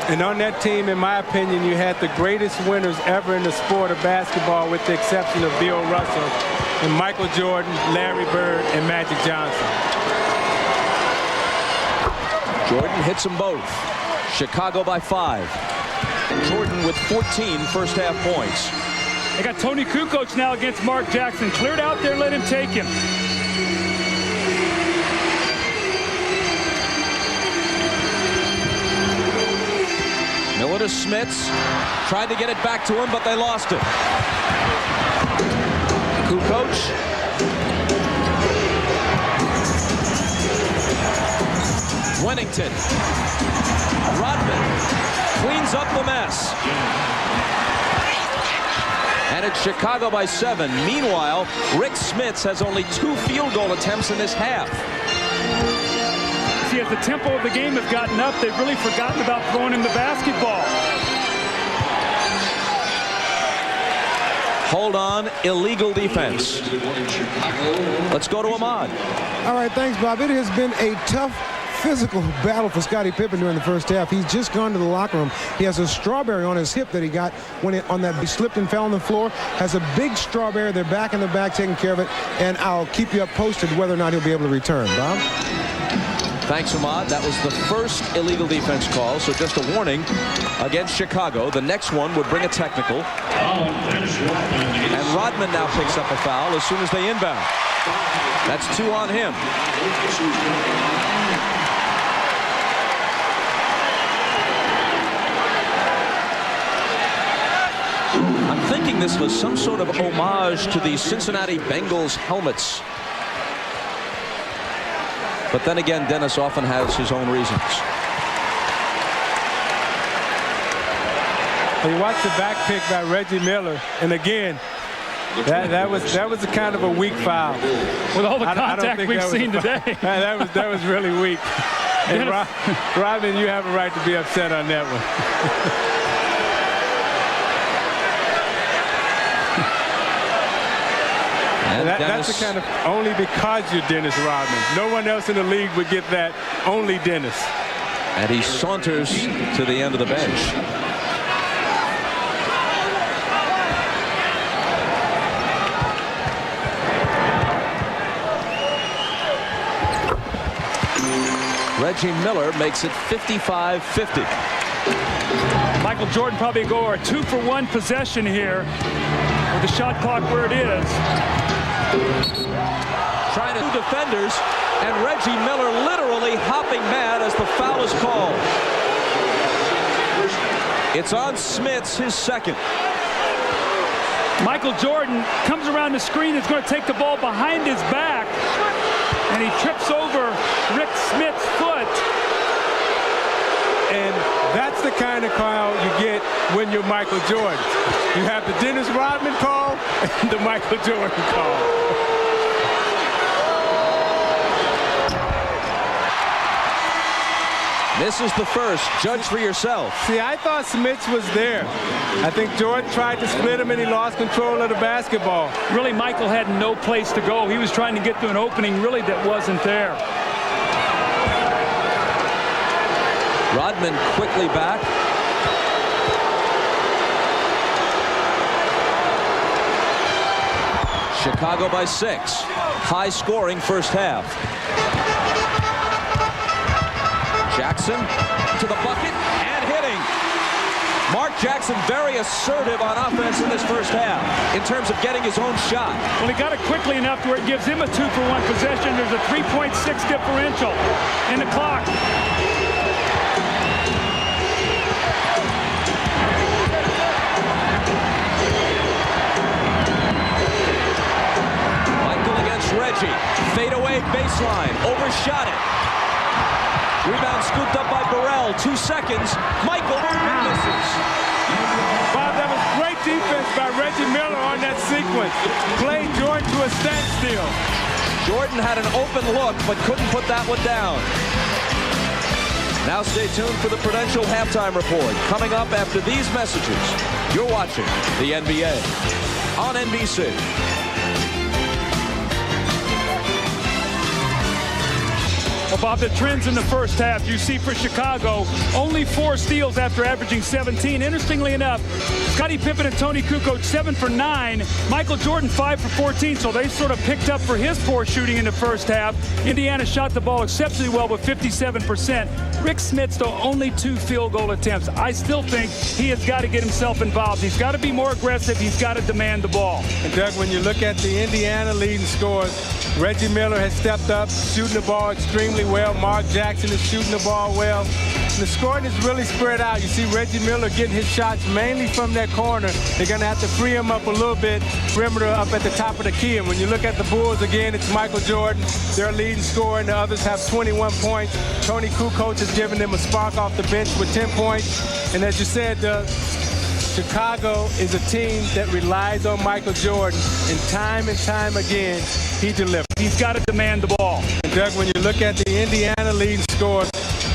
And on that team, in my opinion, you had the greatest winners ever in the sport of basketball, with the exception of Bill Russell and Michael Jordan, Larry Bird, and Magic Johnson. Jordan hits them both. Chicago by 5. Jordan with 14 first-half points. They got Tony Kukoc now against Mark Jackson. Cleared out there, let him take him. Miller to Smits. Tried to get it back to him, but they lost it. Kukoc. Wennington. Rodman cleans up the mess. And it's Chicago by 7. Meanwhile, Rick Smits has only 2 field goal attempts in this half. See, as the tempo of the game has gotten up, they've really forgotten about throwing in the basketball. Hold on, illegal defense. Let's go to Ahmad. All right, thanks, Bob. It has been a tough physical battle for Scottie Pippen during the first half. He's just gone to the locker room. He has a strawberry on his hip that he got when he slipped and fell on the floor. Has a big strawberry. They're back in the back taking care of it, and I'll keep you up posted whether or not he'll be able to return. Bob? Thanks, Ahmad. That was the first illegal defense call, so just a warning against Chicago. The next one would bring a technical. And Rodman now picks up a foul as soon as they inbound. That's 2 on him. I'm thinking this was some sort of homage to the Cincinnati Bengals helmets. But then again, Dennis often has his own reasons. You watch the back pick by Reggie Miller, and again, that was a kind of a weak foul. With all the contact we've seen today. That was really weak. And Rodman, you have a right to be upset on that one. That's the kind of only because you're Dennis Rodman. No one else in the league would get that. Only Dennis. And he saunters to the end of the bench. Reggie Miller makes it 55-50. Michael Jordan probably go a 2-for-1 possession here with the shot clock where it is. Trying to do defenders, and Reggie Miller literally hopping mad as the foul is called. It's on Smits, his second. Michael Jordan comes around the screen, is going to take the ball behind his back, and he trips over Rick Smits' foot. And that's the kind of call you get when you're Michael Jordan. You have the Dennis Rodman call and the Michael Jordan call. This is the first. Judge for yourself. See, I thought Smits was there. I think Jordan tried to split him, and he lost control of the basketball. Really, Michael had no place to go. He was trying to get to an opening, really, that wasn't there. Rodman quickly back. Chicago by 6. High scoring first half. Jackson to the bucket and hitting. Mark Jackson very assertive on offense in this first half in terms of getting his own shot. Well, he got it quickly enough to where it gives him a 2-for-1 possession. There's a 3.6 differential in the clock. Michael against Reggie. Fade away baseline. Overshot it. Rebound scooped up by Burrell. 2 seconds. Michael misses. Bob, that was great defense by Reggie Miller on that sequence. Played Jordan to a standstill. Jordan had an open look, but couldn't put that one down. Now stay tuned for the Prudential Halftime Report. Coming up after these messages. You're watching the NBA on NBC. Well, Bob, the trends in the first half, you see for Chicago, only 4 steals after averaging 17. Interestingly enough, Scottie Pippen and Tony Kukoc 7 for 9. Michael Jordan 5 for 14, so they sort of picked up for his poor shooting in the first half. Indiana shot the ball exceptionally well with 57%. Rick Smits, though, only 2 field goal attempts. I still think he has got to get himself involved. He's got to be more aggressive. He's got to demand the ball. And Doug, when you look at the Indiana leading scorers, Reggie Miller has stepped up, shooting the ball extremely well. Mark Jackson is shooting the ball well. And the scoring is really spread out. You see Reggie Miller getting his shots mainly from that corner. They're going to have to free him up a little bit, perimeter up at the top of the key. And when you look at the Bulls, again, it's Michael Jordan, their leading scorer, and the others have 21 points. Tony Kukoc has given them a spark off the bench with 10 points. And as you said, Chicago is a team that relies on Michael Jordan, and time again, he delivers. He's got to demand the ball. And Doug, when you look at the Indiana leading scorers,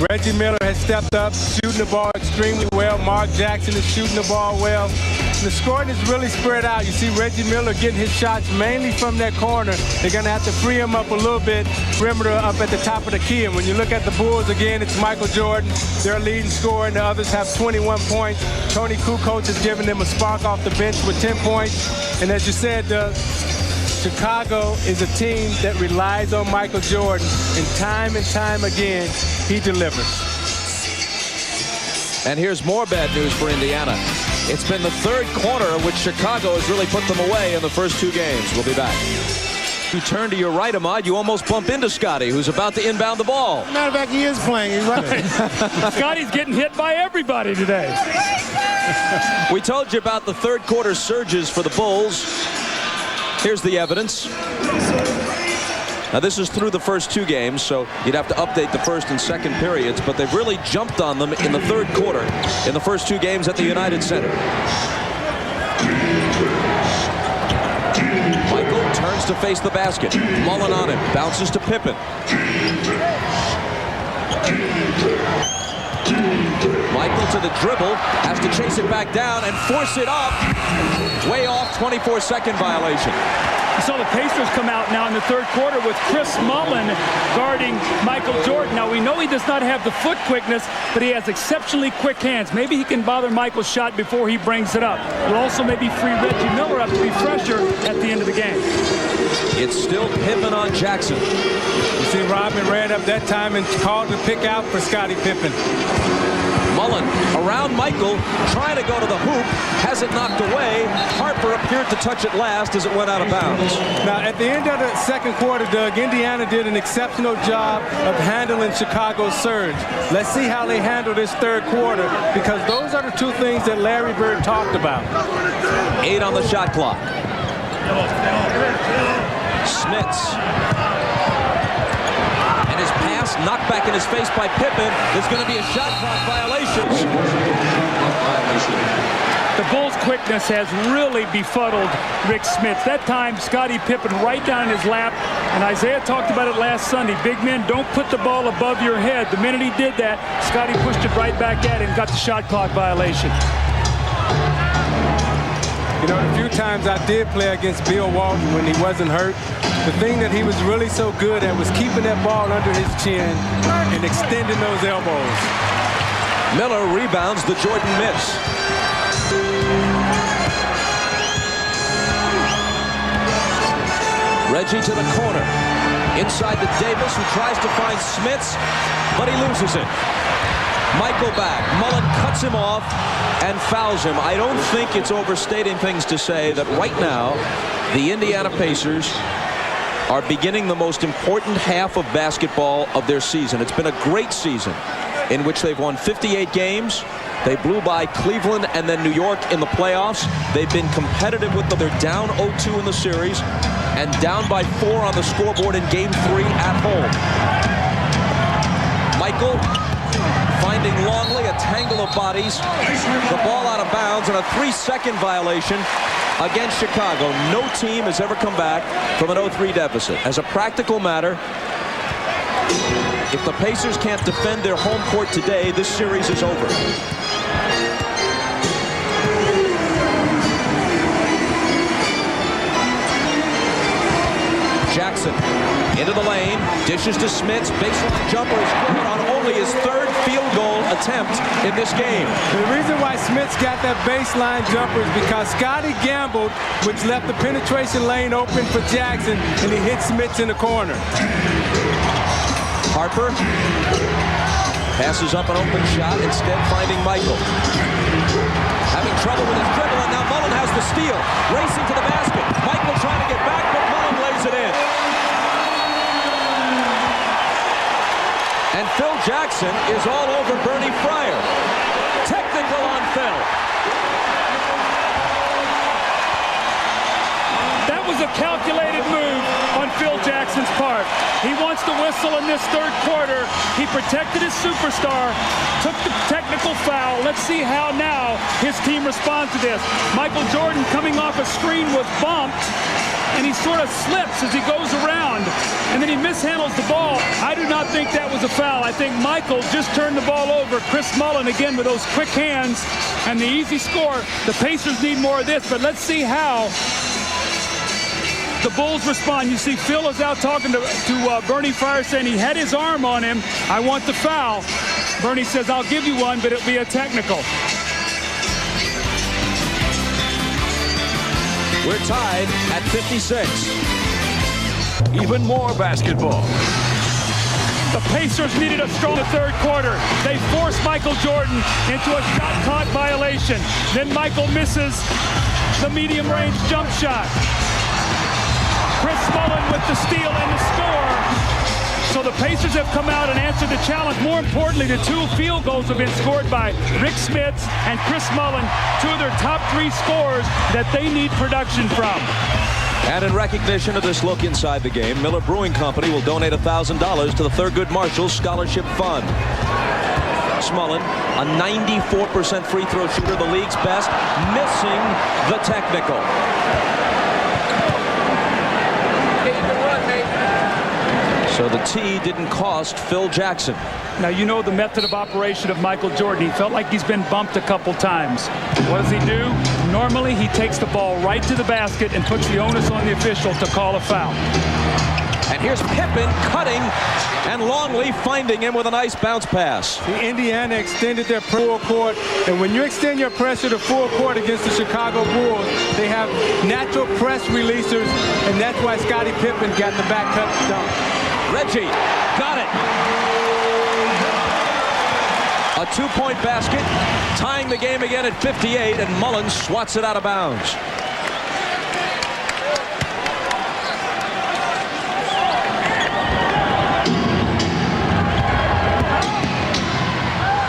Reggie Miller has stepped up, shooting the ball extremely well. Mark Jackson is shooting the ball well. And the scoring is really spread out. You see Reggie Miller getting his shots mainly from that corner. They're going to have to free him up a little bit, perimeter up at the top of the key. And when you look at the Bulls, again, it's Michael Jordan, their leading scorer, and the others have 21 points. Tony Kukoc has given them a spark off the bench with 10 points. And as you said, Chicago is a team that relies on Michael Jordan, and time again, he delivers. And here's more bad news for Indiana. It's been the third quarter in which Chicago has really put them away in the first 2 games. We'll be back. You turn to your right, Ahmad, you almost bump into Scottie, who's about to inbound the ball. Matter of fact, he is playing. He's right. Scottie's getting hit by everybody today. We told you about the third quarter surges for the Bulls. Here's the evidence. Now, this is through the first 2 games, so you'd have to update the first and second periods, but they've really jumped on them in the third quarter in the first 2 games at the United Center. Michael turns to face the basket. Mullen on him. Bounces to Pippen. Michael to the dribble. Has to chase it back down and force it up. Way off, 24-second violation. You saw the Pacers come out now in the third quarter with Chris Mullen guarding Michael Jordan. Now, we know he does not have the foot quickness, but he has exceptionally quick hands. Maybe he can bother Michael's shot before he brings it up. It'll also maybe free Reggie Miller up to be fresher at the end of the game. It's still Pippen on Jackson. You see Rodman ran up that time and called the pick out for Scottie Pippen. Mullen around Michael, trying to go to the hoop, has it knocked away. Harper appeared to touch it last as it went out of bounds. Now, at the end of the second quarter, Doug, Indiana did an exceptional job of handling Chicago's surge. Let's see how they handle this third quarter, because those are the 2 things that Larry Bird talked about. 8 on the shot clock. Smits. His pass knocked back in his face by Pippen. There's going to be a shot clock violation. The Bulls' quickness has really befuddled Rick Smits. That time, Scottie Pippen right down in his lap, and Isaiah talked about it last Sunday. Big men don't put the ball above your head. The minute he did that, Scottie pushed it right back at him, got the shot clock violation. You know, the few times I did play against Bill Walton when he wasn't hurt, the thing that he was really so good at was keeping that ball under his chin and extending those elbows. Miller rebounds the Jordan miss. Reggie to the corner. Inside to Davis, who tries to find Smits, but he loses it. Michael back. Mullen cuts him off and fouls him. I don't think it's overstating things to say that right now the Indiana Pacers are beginning the most important half of basketball of their season. It's been a great season in which they've won 58 games. They blew by Cleveland and then New York in the playoffs. They've been competitive with them. They're down 0-2 in the series and down by 4 on the scoreboard in Game 3 at home. Michael finding Longley, a tangle of bodies. The ball out of bounds and a 3-second violation against Chicago. No team has ever come back from an 0-3 deficit. As a practical matter, if the Pacers can't defend their home court today, this series is over. Jackson into the lane, dishes to Smits. Baseline jumper is good on only his third field goal attempt in this game. The reason why Smits got that baseline jumper is because Scotty gambled, which left the penetration lane open for Jackson, and he hit Smits in the corner. Harper passes up an open shot, instead finding Michael. Having trouble with his dribble, and now Mullen has the steal. Racing to the basket. Michael trying to get back, but Mullen lays it in. And Phil Jackson is all over Bernie Fryer. Technical on Phil. That was a calculated move on Phil Jackson's part. He wants to whistle in this third quarter. He protected his superstar, took the technical foul. Let's see how now his team responds to this. Michael Jordan, coming off a screen, was bumped, and he sort of slips as he goes around, and then he mishandles the ball. I do not think that was a foul. I think Michael just turned the ball over. Chris Mullen again with those quick hands and the easy score. The Pacers need more of this, but let's see how the Bulls respond. You see Phil is out talking to Bernie Fryer, saying he had his arm on him. I want the foul. Bernie says, I'll give you one, but it'll be a technical. We're tied at 56. Even more basketball. The Pacers needed a strong third quarter. They forced Michael Jordan into a shot clock violation. Then Michael misses the medium-range jump shot. Chris Mullen with the steal and the score. So the Pacers have come out and answered the challenge. More importantly, the two field goals have been scored by Rick Smits and Chris Mullen, two of their top three scorers that they need production from. And in recognition of this look inside the game, Miller Brewing Company will donate $1,000 to the Thurgood Marshall Scholarship Fund. Mullen, a 94% free throw shooter, the league's best, missing the technical. So the tee didn't cost Phil Jackson. Now, you know the method of operation of Michael Jordan. He felt like he's been bumped a couple times. What does he do? Normally, he takes the ball right to the basket and puts the onus on the official to call a foul. And here's Pippen cutting, and Longley finding him with a nice bounce pass. The Indiana extended their full court, and when you extend your pressure to full court against the Chicago Bulls, they have natural press releasers, and that's why Scottie Pippen got the back cut dunk. Reggie got it. A two-point basket, tying the game again at 58, and Mullen swats it out of bounds.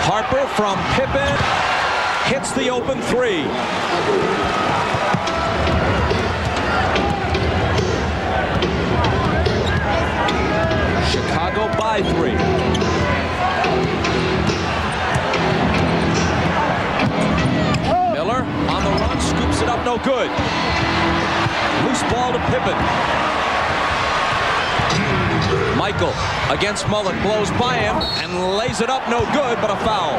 Harper from Pippen hits the open three. Chicago by three. Miller on the run, scoops it up, no good. Loose ball to Pippen. Michael against Mullen, blows by him and lays it up, no good, but a foul.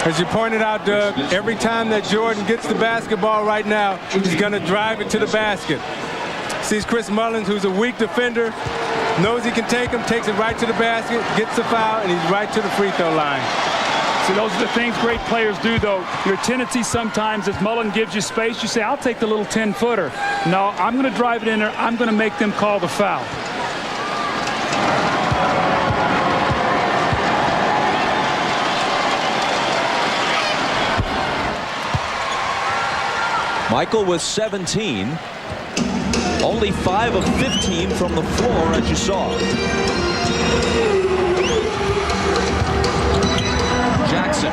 As you pointed out, Doug, every time that Jordan gets the basketball right now, he's going to drive it to the basket. Sees Chris Mullins, who's a weak defender, knows he can take him, takes it right to the basket, gets the foul, and he's right to the free throw line. See, those are the things great players do, though. Your tendency sometimes, as Mullen gives you space, you say, I'll take the little 10-footer. No, I'm going to drive it in there. I'm going to make them call the foul. Michael with 17. Only 5 of 15 from the floor, as you saw. Jackson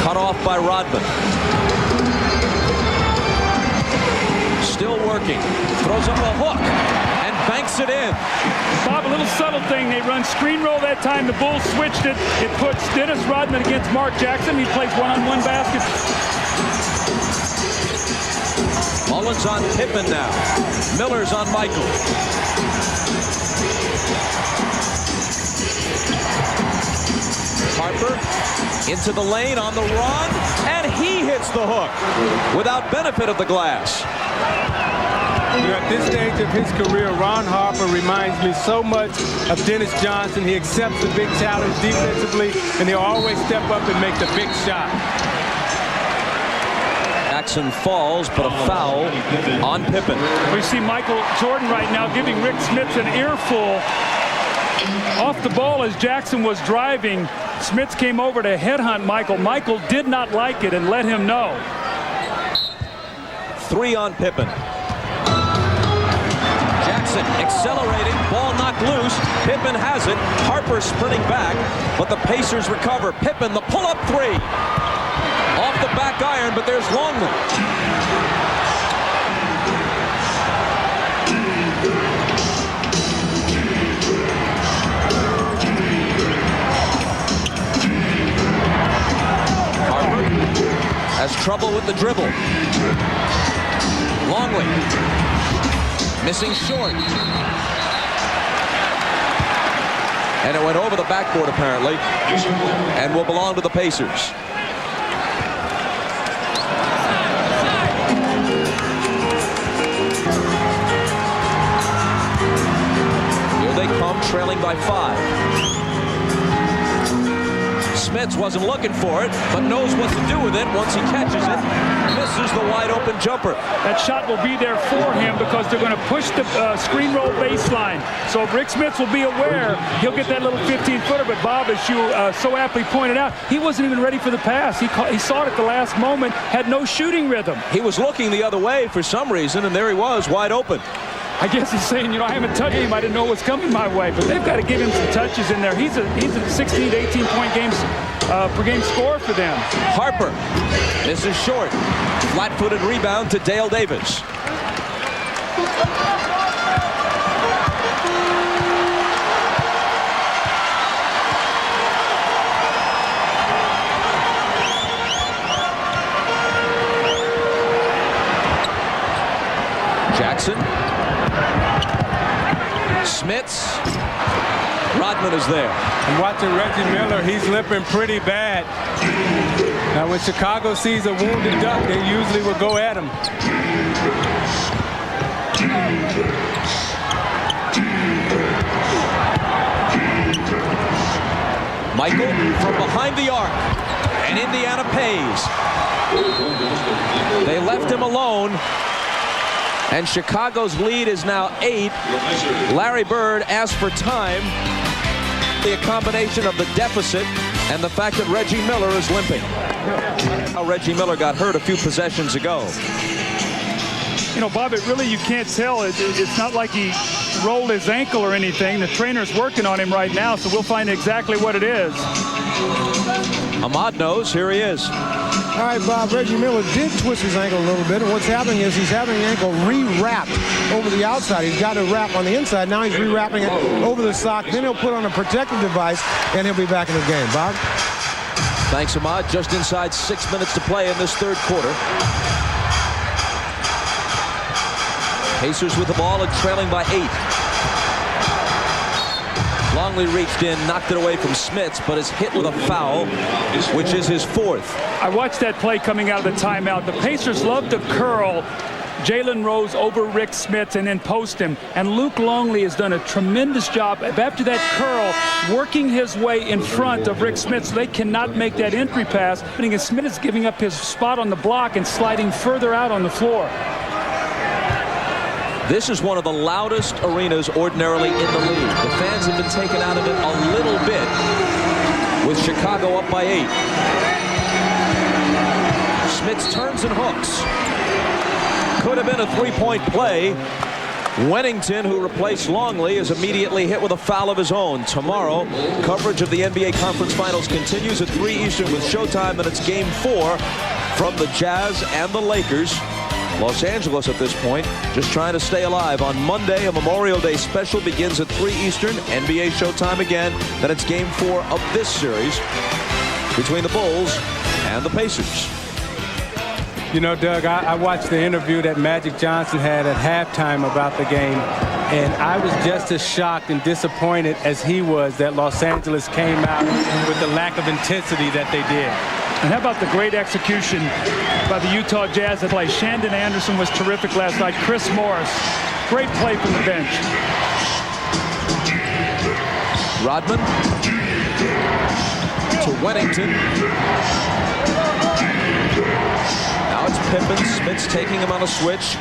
cut off by Rodman. Still working. Throws up a hook and banks it in. Bob, a little subtle thing. They run screen roll that time. The Bulls switched it. It puts Dennis Rodman against Mark Jackson. He plays one-on-one basket. Mullen's on Pippen now. Miller's on Michael. Harper into the lane on the run, and he hits the hook without benefit of the glass. You know, at this stage of his career, Ron Harper reminds me so much of Dennis Johnson. He accepts the big challenge defensively, and he'll always step up and make the big shot. Jackson falls, but a foul on Pippen. We see Michael Jordan right now giving Rick Smits an earful off the ball as Jackson was driving. Smits came over to headhunt Michael. Michael did not like it and let him know. 3 on Pippen. Jackson accelerating, ball knocked loose. Pippen has it. Harper sprinting back, but the Pacers recover. Pippen, the pull-up 3. Off the back iron, but there's Longley. Harper has trouble with the dribble. Longley missing short. And it went over the backboard apparently and will belong to the Pacers. They come trailing by 5. Smits wasn't looking for it, but knows what to do with it once he catches it. Misses the wide open jumper. That shot will be there for him because they're going to push the screen roll baseline. So Rick Smits will be aware he'll get that little 15-footer. But Bob, as you so aptly pointed out, he wasn't even ready for the pass. He saw it at the last moment, had no shooting rhythm. He was looking the other way for some reason, and there he was, wide open. I guess he's saying, you know, I haven't touched him. I didn't know what's coming my way. But they've got to give him some touches in there. He's a 16 to 18 point per game scorer for them. Harper misses short. Flat-footed rebound to Dale Davis. Jackson. Smits. Rodman is there. I'm watching Reggie Miller. He's limping pretty bad. Now, when Chicago sees a wounded duck, they usually will go at him. Michael from behind the arc. And Indiana pays. They left him alone. And Chicago's lead is now 8. Larry Bird asked for time. A combination of the deficit and the fact that Reggie Miller is limping. How Reggie Miller got hurt a few possessions ago. You know, Bob, it really, you can't tell. It's not like he rolled his ankle or anything. The trainer's working on him right now, so we'll find exactly what it is. Ahmad knows. Here he is. All right, Bob, Reggie Miller did twist his ankle a little bit, and what's happening is he's having the ankle re-wrapped over the outside. He's got a wrap on the inside. Now he's re-wrapping it over the sock. Then he'll put on a protective device, and he'll be back in the game. Bob? Thanks, Ahmad. Just inside 6 minutes to play in this third quarter. Pacers with the ball and trailing by 8. Longley reached in, knocked it away from Smits, but is hit with a foul, which is his 4th. I watched that play coming out of the timeout. The Pacers love to curl Jalen Rose over Rick Smits and then post him. And Luke Longley has done a tremendous job after that curl, working his way in front of Rick Smits so they cannot make that entry pass. And Smits is giving up his spot on the block and sliding further out on the floor. This is one of the loudest arenas ordinarily in the league. The fans have been taken out of it a little bit with Chicago up by 8. Smits turns and hooks. Could have been a three-point play. Wennington, who replaced Longley, is immediately hit with a foul of his own. Tomorrow, coverage of the NBA Conference Finals continues at 3 Eastern with Showtime, and it's Game 4 from the Jazz and the Lakers. Los Angeles at this point just trying to stay alive. On Monday, a Memorial Day special begins at 3 Eastern. NBA Showtime again. Then it's Game 4 of this series between the Bulls and the Pacers. You know, Doug, I watched the interview that Magic Johnson had at halftime about the game, and I was just as shocked and disappointed as he was that Los Angeles came out with the lack of intensity that they did. And how about the great execution by the Utah Jazz that play? Shandon Anderson was terrific last night. Chris Morris, great play from the bench. Rodman to Wennington. Now it's Pippen. Smith's taking him on a switch.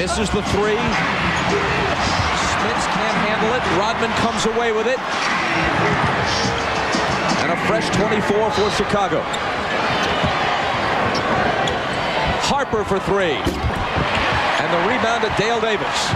Misses the three. Smith can't handle it. Rodman comes away with it. And a fresh 24 for Chicago. Harper for three. And the rebound to Dale Davis.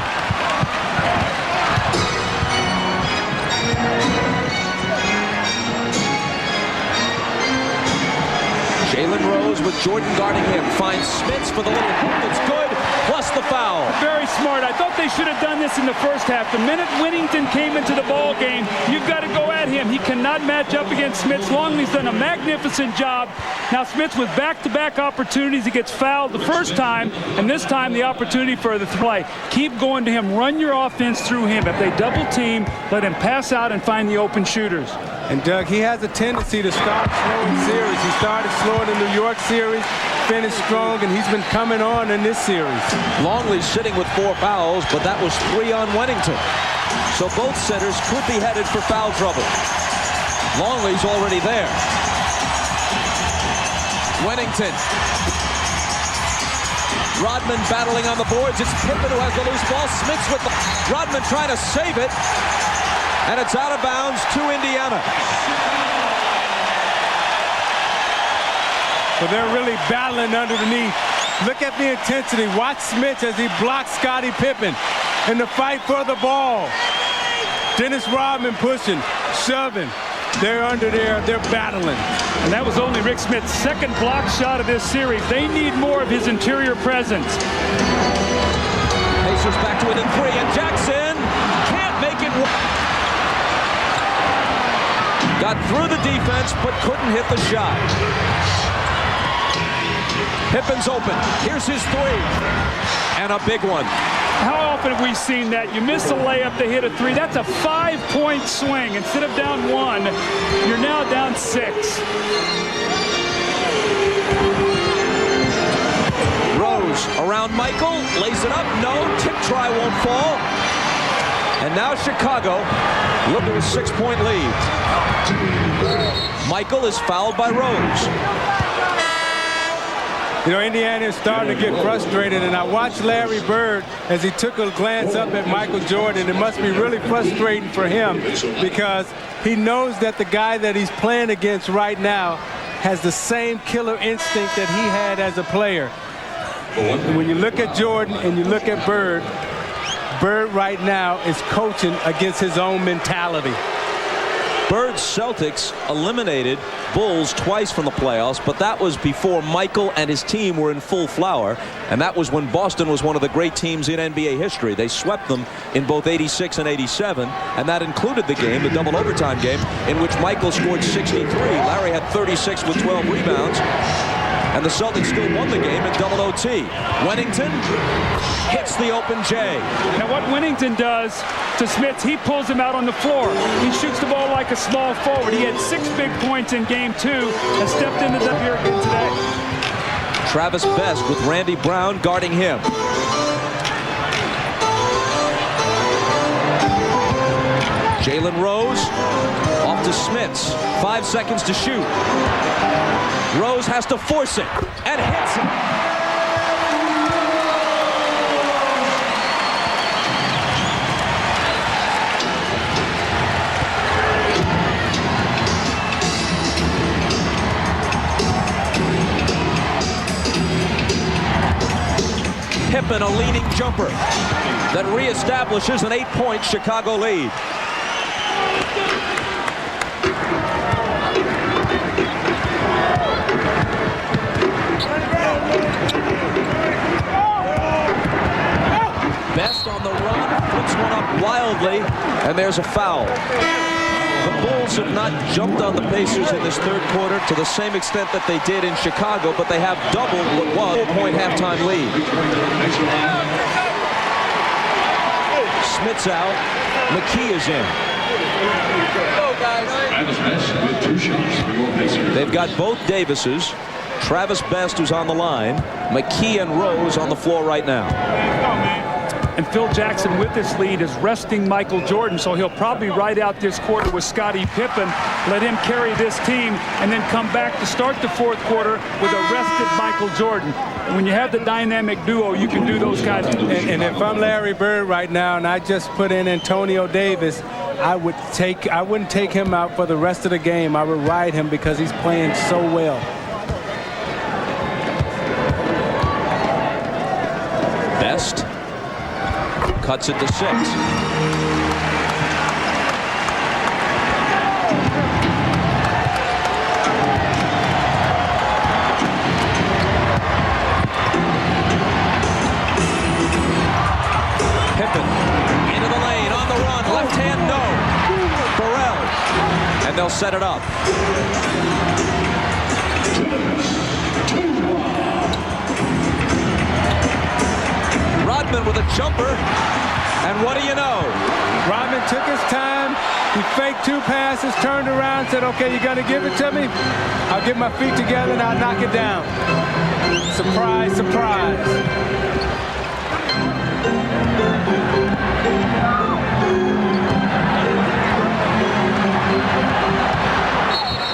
Jalen Rose with Jordan guarding him. Finds Smits for the little hoop that's good, plus the foul. Very smart. I thought they should have done this in the first half. The minute Wennington came into the ball game, you've got to go at him. He cannot match up against Smits. Longley's done a magnificent job. Now Smits with back-to-back opportunities. He gets fouled the first time, and this time the opportunity for the play. Keep going to him. Run your offense through him. If they double team, let him pass out and find the open shooters. And Doug, he has a tendency to start slow in series. He started slow in the New York series, finished strong, and he's been coming on in this series. Longley's sitting with 4 fouls, but that was 3 on Wennington. So both centers could be headed for foul trouble. Longley's already there. Wennington. Rodman battling on the boards. It's Pippen who has the loose ball. Smits with the... Rodman trying to save it. And it's out of bounds to Indiana. But they're really battling underneath. Look at the intensity. Watch Smits as he blocks Scottie Pippen in the fight for the ball. Dennis Rodman pushing, shoving. They're under there. They're battling. And that was only Rick Smith's second block shot of this series. They need more of his interior presence. Pacers back to within 3, and Jackson can't make it work. Got through the defense, but couldn't hit the shot. Pippen's open. Here's his 3. And a big one. How often have we seen that? You miss a layup, they hit a 3. That's a 5-point swing. Instead of down 1, you're now down 6. Rose around Michael. Lays it up. No. Tip try won't fall. And now Chicago look at a 6-point lead. Michael is fouled by Rose. You know, Indiana is starting to get frustrated, and I watched Larry Bird as he took a glance up at Michael Jordan. It must be really frustrating for him because he knows that the guy that he's playing against right now has the same killer instinct that he had as a player. And when you look at Jordan and you look at Bird, Bird right now is coaching against his own mentality. Bird's Celtics eliminated Bulls twice from the playoffs, but that was before Michael and his team were in full flower, and that was when Boston was one of the great teams in NBA history. They swept them in both 86 and 87, and that included the game, the double overtime game, in which Michael scored 63. Larry had 36 with 12 rebounds, and the Celtics still won the game in double OT. Wennington hits the open J. Now what Wennington does to Smits, he pulls him out on the floor. He shoots the ball like a small forward. He had 6 big points in game 2 and stepped into the here again today. Travis Best with Randy Brown guarding him. Jalen Rose off to Smits. 5 seconds to shoot. Rose has to force it and hits it. Pippen, a leaning jumper that reestablishes an 8-point Chicago lead. Best on the run, puts one up wildly, and there's a foul. The Bulls have not jumped on the Pacers in this third quarter to the same extent that they did in Chicago, but they have doubled what was a 4-point halftime lead. Smits out, McKee is in. They've got both Davises, Travis Best, who's on the line, McKee and Rose on the floor right now. And Phil Jackson with this lead is resting Michael Jordan, so he'll probably ride out this quarter with Scottie Pippen, let him carry this team, and then come back to start the fourth quarter with a rested Michael Jordan. And when you have the dynamic duo, you can do those kinds of things. And if I'm Larry Bird right now and I just put in Antonio Davis, I wouldn't take him out for the rest of the game. I would ride him because he's playing so well. Best cuts it to 6. Pippen into the lane, on the run, left hand, no. Burrell, and they'll set it up. Rodman with a jumper, and what do you know? Rodman took his time. He faked 2 passes, turned around, said, okay, you're going to give it to me? I'll get my feet together and I'll knock it down. Surprise, surprise.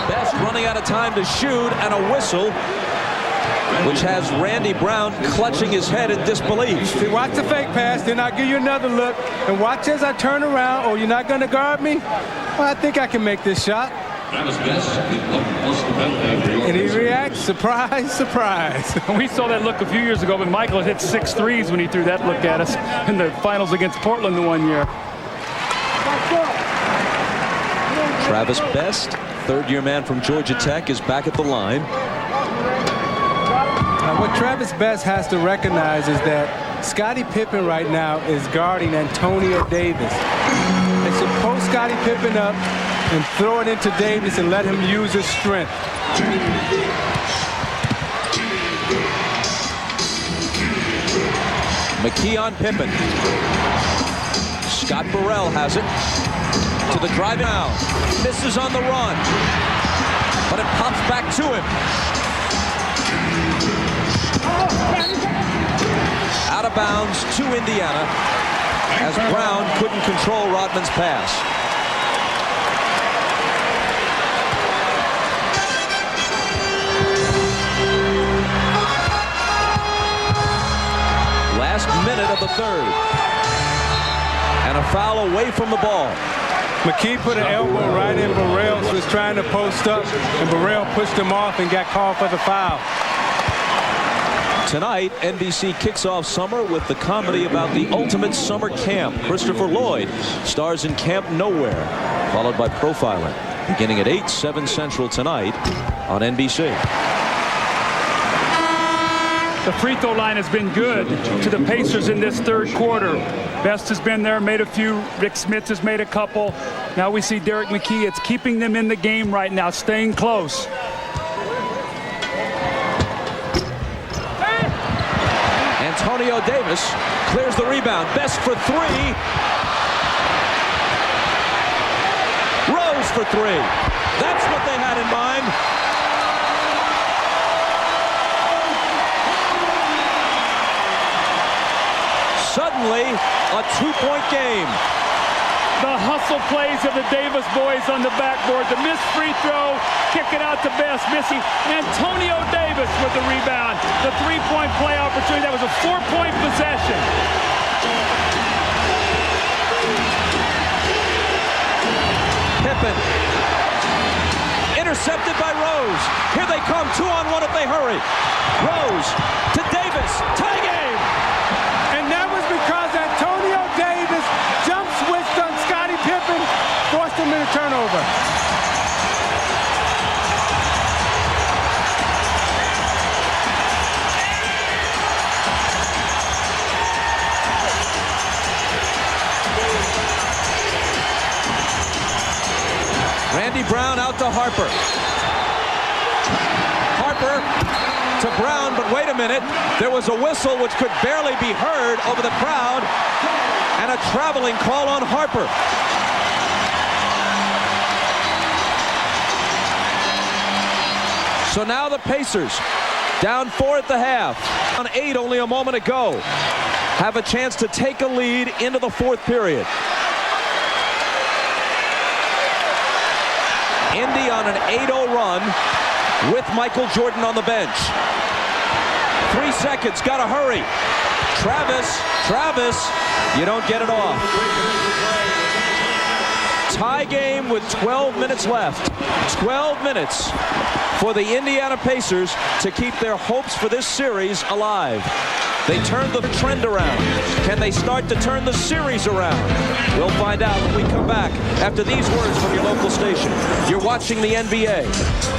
Best running out of time to shoot, and a whistle, which has Randy Brown clutching his head in disbelief. See, watch the fake pass, then I'll give you another look, and watch as I turn around. Oh, you're not going to guard me? Well, I think I can make this shot. And he reacts, surprise, surprise. We saw that look a few years ago, but Michael hit 6 threes when he threw that look at us in the finals against Portland the one year. Travis Best, third-year man from Georgia Tech, is back at the line. Now, what Travis Best has to recognize is that Scottie Pippen right now is guarding Antonio Davis. They should post Scottie Pippen up and throw it into Davis and let him use his strength. McKee on Pippen. Scott Burrell has it to the drive now. Misses on the run, but it pops back to him. Out of bounds to Indiana as Brown couldn't control Rodman's pass. Last minute of the third. And a foul away from the ball. McKee put an elbow right in Burrell, who was trying to post up, and Burrell pushed him off and got called for the foul. Tonight, NBC kicks off summer with the comedy about the ultimate summer camp. Christopher Lloyd stars in Camp Nowhere, followed by Profiling, beginning at 8, 7 Central tonight on NBC. The free throw line has been good to the Pacers in this third quarter. Best has been there, made a few. Rick Smith has made a couple. Now we see Derek McKee. It's keeping them in the game right now, staying close. Antonio Davis clears the rebound. Best for 3. Rose for 3. That's what they had in mind. Suddenly, a 2-point game. The hustle plays of the Davis boys on the backboard. The missed free throw, kick it out to Best, missing. Antonio Davis with the rebound. The 3-point play opportunity. That was a 4-point possession. Pippen. Intercepted by Rose. Here they come, 2-on-1 if they hurry. Rose to Davis. Tie game. And that was because Antonio Davis jump switched on Scottie Pippen, forced him into turnover. Randy Brown out to Harper. Harper to Brown, but wait a minute. There was a whistle which could barely be heard over the crowd, and a traveling call on Harper. So now the Pacers, down 4 at the half, on 8 only a moment ago, have a chance to take a lead into the 4th period. Indy on an 8-0 run with Michael Jordan on the bench. 3 seconds, gotta hurry. Travis, you don't get it off. Tie game with 12 minutes left. 12 minutes for the Indiana Pacers to keep their hopes for this series alive. They turned the trend around. Can they start to turn the series around? We'll find out when we come back after these words from your local station. You're watching the NBA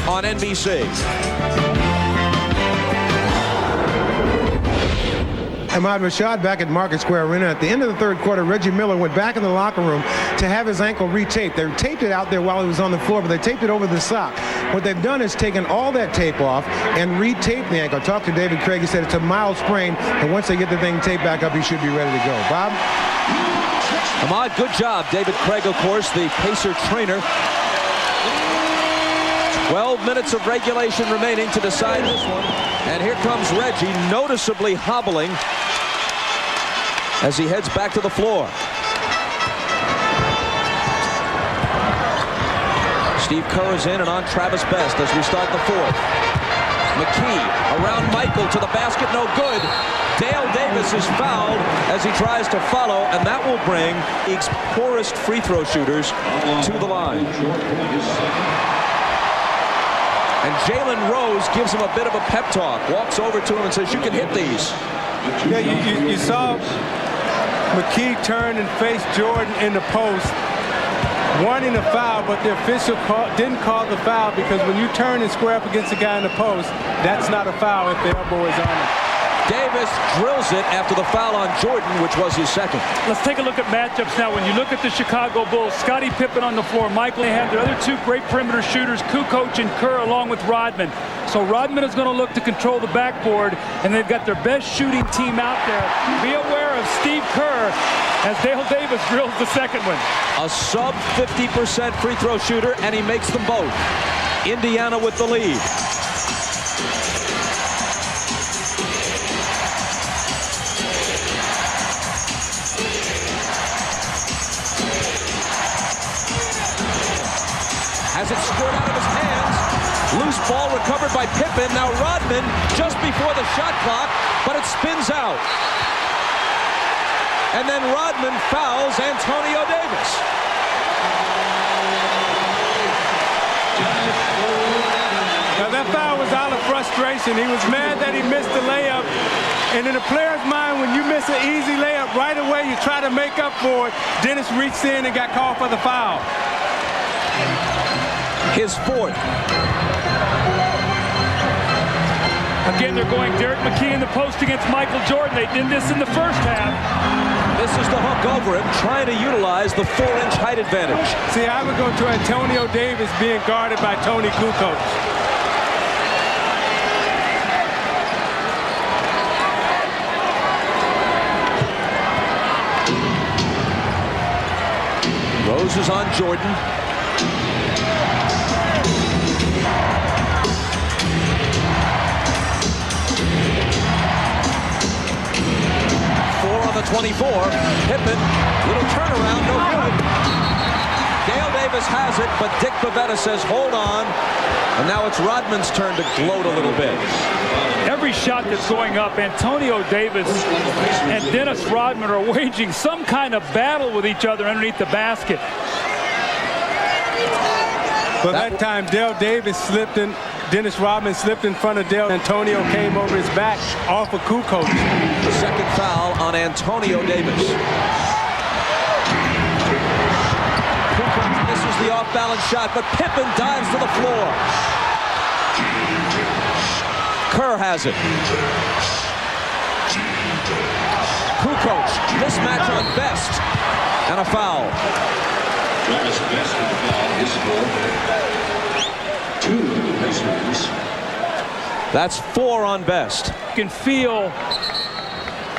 on NBC. Ahmad Rashad back at Market Square Arena. At the end of the 3rd quarter, Reggie Miller went back in the locker room to have his ankle retaped. They taped it out there while he was on the floor, but they taped it over the sock. What they've done is taken all that tape off and retaped the ankle. I talked to David Craig. He said it's a mild sprain, and once they get the thing taped back up, he should be ready to go. Bob? Ahmad, good job. David Craig, of course, the Pacer trainer. 12 minutes of regulation remaining to decide this one. And here comes Reggie, noticeably hobbling as he heads back to the floor. Steve Kerr is in and on Travis Best as we start the 4th. McKee around Michael to the basket, no good. Dale Davis is fouled as he tries to follow, and that will bring league's poorest free throw shooters to the line. And Jalen Rose gives him a bit of a pep talk, walks over to him and says, you can hit these. Yeah, you saw McKee turn and face Jordan in the post, wanting a foul, but the official didn't call the foul because when you turn and square up against the guy in the post, that's not a foul if the elbow is on him. Davis drills it after the foul on Jordan, which was his second. Let's take a look at matchups now. When you look at the Chicago Bulls, Scottie Pippen on the floor. Michael, they have their other 2 great perimeter shooters, Kukoc and Kerr, along with Rodman. So Rodman is going to look to control the backboard, and they've got their best shooting team out there. Be aware of Steve Kerr as Dale Davis drills the second one. A sub 50% free throw shooter, and he makes them both. Indiana with the lead. Has it squirt out of his hands. Loose ball recovered by Pippen. Now Rodman just before the shot clock, but it spins out. And then Rodman fouls Antonio Davis. Now that foul was out of frustration. He was mad that he missed the layup. And in a player's mind, when you miss an easy layup, right away you try to make up for it. Dennis reached in and got called for the foul. His 4th. Again, they're going Derek McKee in the post against Michael Jordan. They did this in the first half. This is the hook over him, trying to utilize the 4-inch height advantage. See, I would go to Antonio Davis being guarded by Tony Kukoc. Rose is on Jordan. The 24, Pippen, little turnaround, no good. Dale Davis has it, but Dick Bavetta says, hold on. And now it's Rodman's turn to gloat a little bit. Every shot that's going up, Antonio Davis and Dennis Rodman are waging some kind of battle with each other underneath the basket. But that time, Dale Davis slipped in. Dennis Rodman slipped in front of Dale. Antonio came over his back off of Kukoc. The second foul on Antonio Davis. Kukoc misses the off-balance shot, but Pippen dives to the floor. Kerr has it. Kukoc, mismatch on Best, and a foul. Travis Best with the foul, his 4th. 2 Pacers. That's 4 on Best. You can feel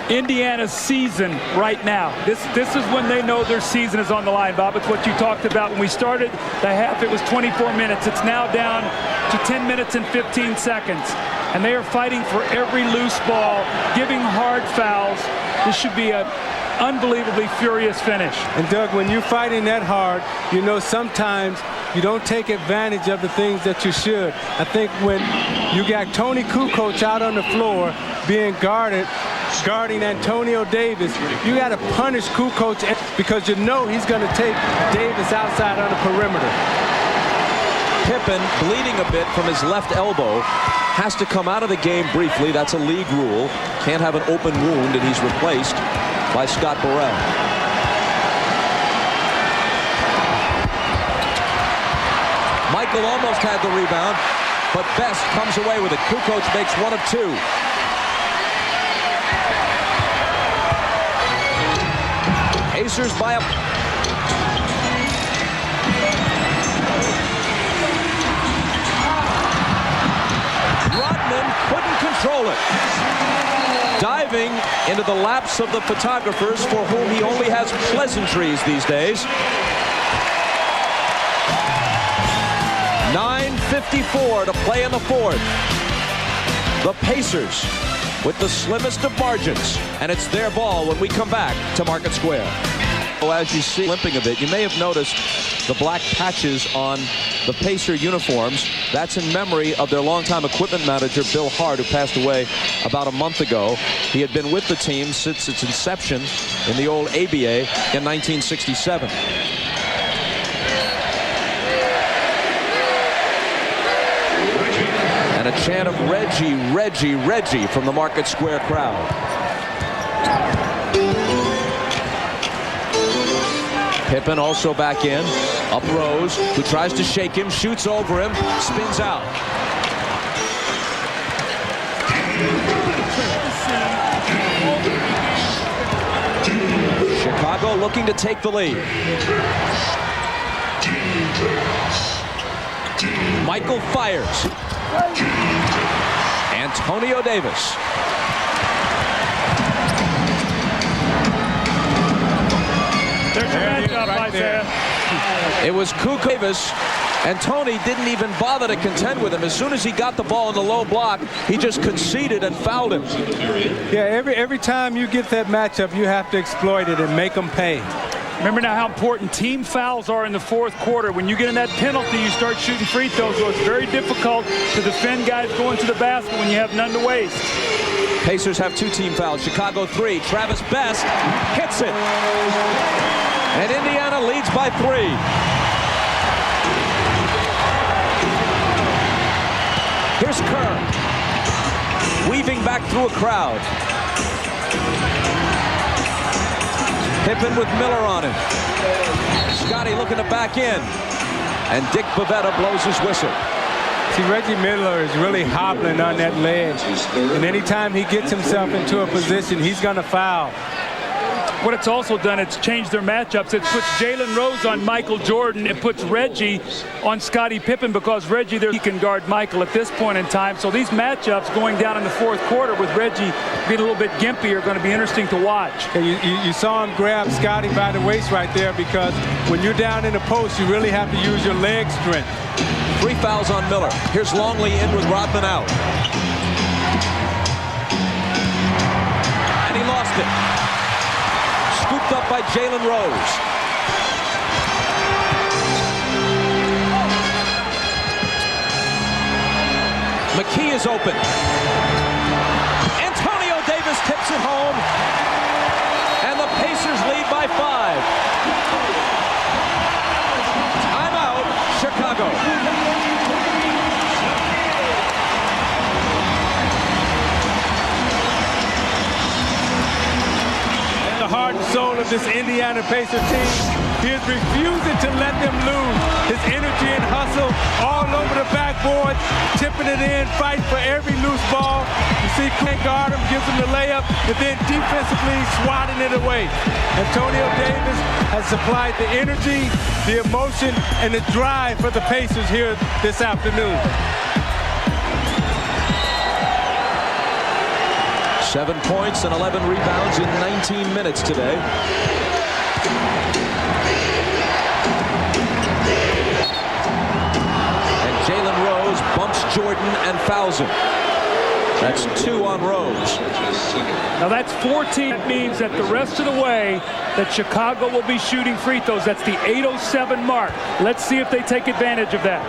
Indiana's season right now. This is when they know their season is on the line, Bob. It's what you talked about. When we started the half, it was 24 minutes. It's now down to 10 minutes and 15 seconds. And they are fighting for every loose ball, giving hard fouls. This should be an unbelievably furious finish. And Doug, when you're fighting that hard, you know sometimes you don't take advantage of the things that you should. I think when you got Tony Kukoc out on the floor being guarding Antonio Davis, you got to punish Kukoc because you know he's going to take Davis outside on the perimeter. Pippen, bleeding a bit from his left elbow, has to come out of the game briefly. That's a league rule. Can't have an open wound, and he's replaced by Scott Burrell. Michael almost had the rebound, but Best comes away with it. Kukoc makes one of two. Pacers by a... Rodman couldn't control it. Diving into the laps of the photographers for whom he only has pleasantries these days. 9:54 to play in the fourth. The Pacers with the slimmest of margins, and it's their ball when we come back to Market Square. Oh, as you see, limping a bit, you may have noticed the black patches on the Pacer uniforms. That's in memory of their longtime equipment manager, Bill Hart, who passed away about a month ago. He had been with the team since its inception in the old ABA in 1967. And a chant of Reggie, Reggie, Reggie from the Market Square crowd. Pippen also back in. Up Rose, who tries to shake him, shoots over him, spins out. Chicago looking to take the lead. Michael fires. Antonio Davis. There's your matchup right there. It was Kukoc Davis, and Tony didn't even bother to contend with him. As soon as he got the ball in the low block, he just conceded and fouled him. Yeah, every time you get that matchup, you have to exploit it and make them pay. Remember now how important team fouls are in the fourth quarter. When you get in that penalty, you start shooting free throws, so it's very difficult to defend guys going to the basket when you have none to waste. Pacers have two team fouls. Chicago 3. Travis Best hits it. And Indiana leads by 3. Here's Kerr. Weaving back through a crowd. Pippen with Miller on him. Scotty looking to back in. And Dick Bavetta blows his whistle. See, Reggie Miller is really hobbling on that ledge. And anytime he gets himself into a position, he's going to foul. What it's also done, it's changed their matchups. It puts Jalen Rose on Michael Jordan. It puts Reggie on Scottie Pippen because Reggie there, he can guard Michael at this point in time. So these matchups going down in the fourth quarter with Reggie being a little bit gimpy are going to be interesting to watch. You saw him grab Scottie by the waist right there because when you're down in the post, you really have to use your leg strength. 3 fouls on Miller. Here's Longley in with Rodman out. And he lost it. Scooped up by Jalen Rose. McKee is open. Antonio Davis tips it home. And the Pacers lead by 5. Timeout, Chicago. The heart and soul of this Indiana Pacers team. He is refusing to let them lose. His energy and hustle all over the backboard, tipping it in, fighting for every loose ball. You see, can't guard him, gives him the layup, and then defensively swatting it away. Antonio Davis has supplied the energy, the emotion, and the drive for the Pacers here this afternoon. 7 points and 11 rebounds in 19 minutes today. And Jalen Rose bumps Jordan and fouls him. That's 2 on Rose. Now that's 14. That means that the rest of the way that Chicago will be shooting free throws. That's the 8:07 mark. Let's see if they take advantage of that.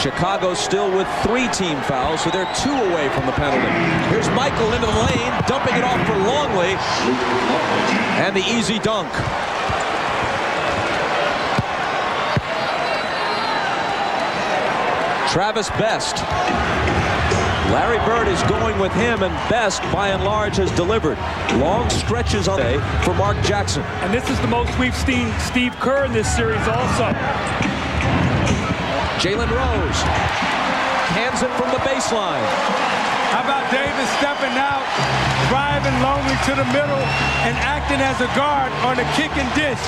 Chicago still with 3 team fouls, so they're 2 away from the penalty. Here's Michael into the lane, dumping it off for Longley. And the easy dunk. Travis Best. Larry Bird is going with him, and Best, by and large, has delivered. Long stretches on day for Mark Jackson. And this is the most we've seen Steve Kerr in this series also. Jalen Rose hands it from the baseline. How about Davis stepping out, driving Longley to the middle, and acting as a guard on the kick and dish.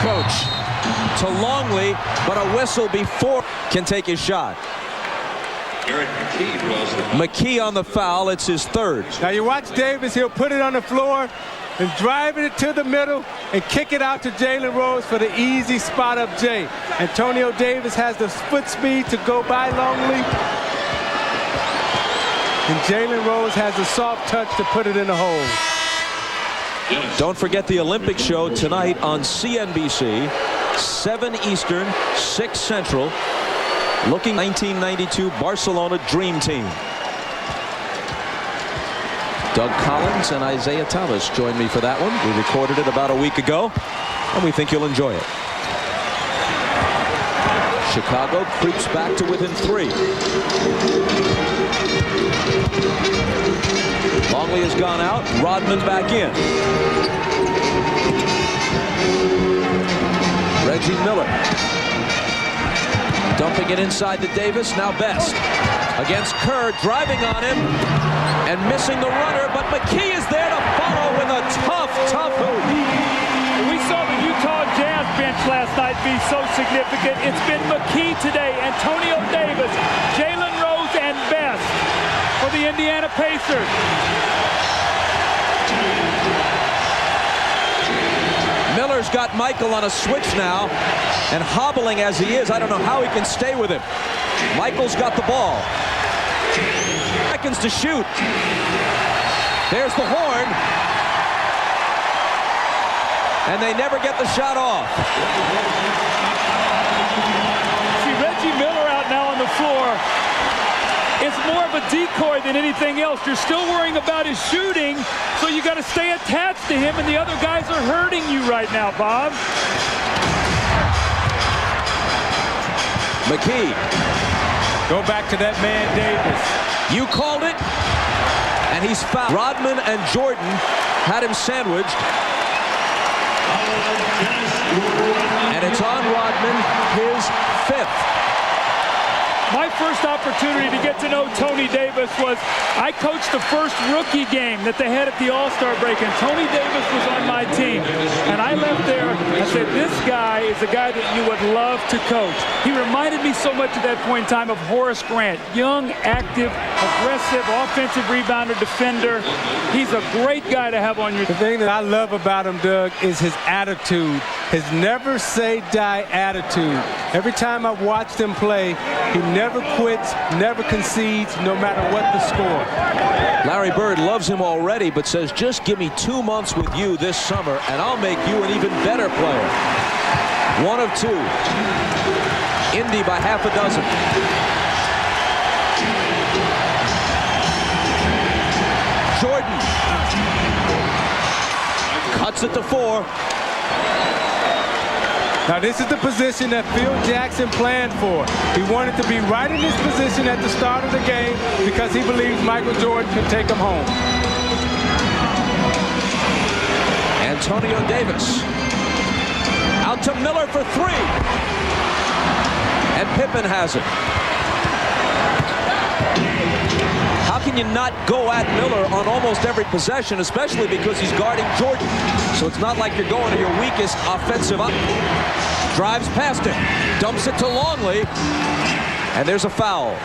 Coach to Longley, but a whistle before can take his shot. McKee on the foul. It's his 3rd. Now you watch Davis, he'll put it on the floor and driving it to the middle and kick it out to Jalen Rose for the easy spot up Jay. Antonio Davis has the foot speed to go by Longley. And Jalen Rose has the soft touch to put it in the hole. Don't forget the Olympic show tonight on CNBC, 7 Eastern, 6 Central, looking 1992 Barcelona Dream Team. Doug Collins and Isaiah Thomas joined me for that one. We recorded it about a week ago, and we think you'll enjoy it. Chicago creeps back to within 3. Longley has gone out. Rodman back in. Reggie Miller dumping it inside to Davis. Now Best against Kerr, driving on him and missing the runner, but McKee is there to follow with a tough move. We saw the Utah Jazz bench last night be so significant. It's been McKee today, Antonio Davis, Jalen Rose, and Best for the Indiana Pacers. Miller's got Michael on a switch now, and hobbling as he is, I don't know how he can stay with him. Michael's got the ball. Seconds to shoot. There's the horn. And they never get the shot off. See Reggie Miller out now on the floor. It's more of a decoy than anything else. You're still worrying about his shooting, so you got to stay attached to him, and the other guys are hurting you right now, Bob. McKee. Go back to that man, Davis. You called it, and he's fouled. Rodman and Jordan had him sandwiched. And it's on Rodman, his 5th. My first opportunity to get to know Tony Davis was I coached the first rookie game that they had at the All-Star break, and Tony Davis was on my team. And I left there, I said, this guy is a guy that you would love to coach. He reminded me so much at that point in time of Horace Grant. Young, active, aggressive, offensive rebounder, defender. He's a great guy to have on your team. The thing that I love about him, Doug, is his attitude. His never say die attitude. Every time I've watched him play, he never quits, never concedes, no matter what the score. Larry Bird loves him already, but says, just give me 2 months with you this summer, and I'll make you an even better player. 1 of 2. Indy by half a dozen. Jordan cuts it to 4. Now this is the position that Phil Jackson planned for. He wanted to be right in this position at the start of the game because he believes Michael Jordan could take him home. Antonio Davis out to Miller for 3. And Pippen has it. How can you not go at Miller on almost every possession, especially because he's guarding Jordan? So it's not like you're going to your weakest offensive drives past him, dumps it to Longley, and there's a foul.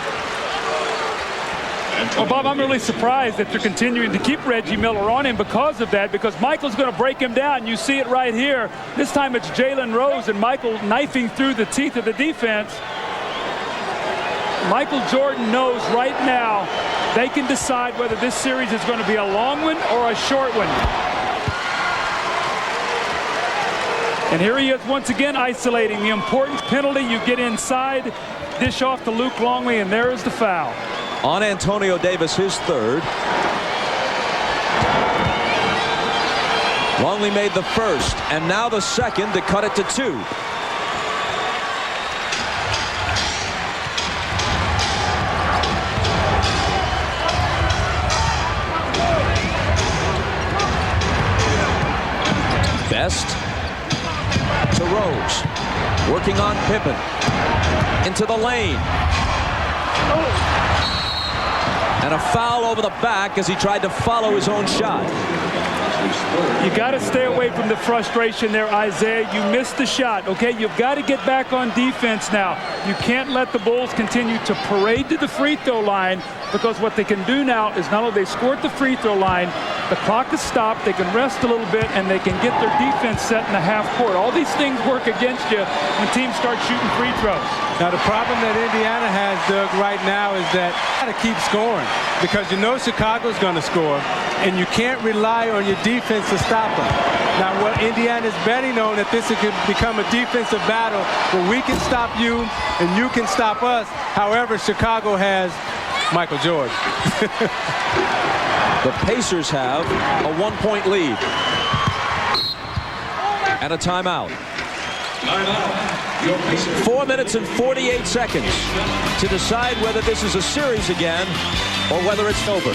Well, Bob, I'm really surprised that they're continuing to keep Reggie Miller on him because of that, because Michael's going to break him down. You see it right here. This time it's Jalen Rose and Michael knifing through the teeth of the defense. Michael Jordan knows right now they can decide whether this series is going to be a long one or a short one. And here he is once again isolating the important penalty. You get inside, dish off to Luke Longley, and there is the foul. On Antonio Davis, his third. Longley made the first, and now the second to cut it to 2. Best to Rose, working on Pippen, into the lane. And a foul over the back as he tried to follow his own shot. You got to stay away from the frustration there, Isaiah. You missed the shot, okay? You've got to get back on defense now. You can't let the Bulls continue to parade to the free throw line, because what they can do now is not only they scored the free throw line, the clock is stopped, they can rest a little bit, and they can get their defense set in the half court. All these things work against you when teams start shooting free throws. Now, the problem that Indiana has, Doug, right now is that you got to keep scoring, because you know Chicago's going to score, and you can't rely on your defense to stop them. Now, what Indiana's betting on, that this could become a defensive battle where we can stop you and you can stop us. However, Chicago has Michael Jordan. The Pacers have a 1-point lead. And a timeout. 4 minutes and 48 seconds to decide whether this is a series again or whether it's over.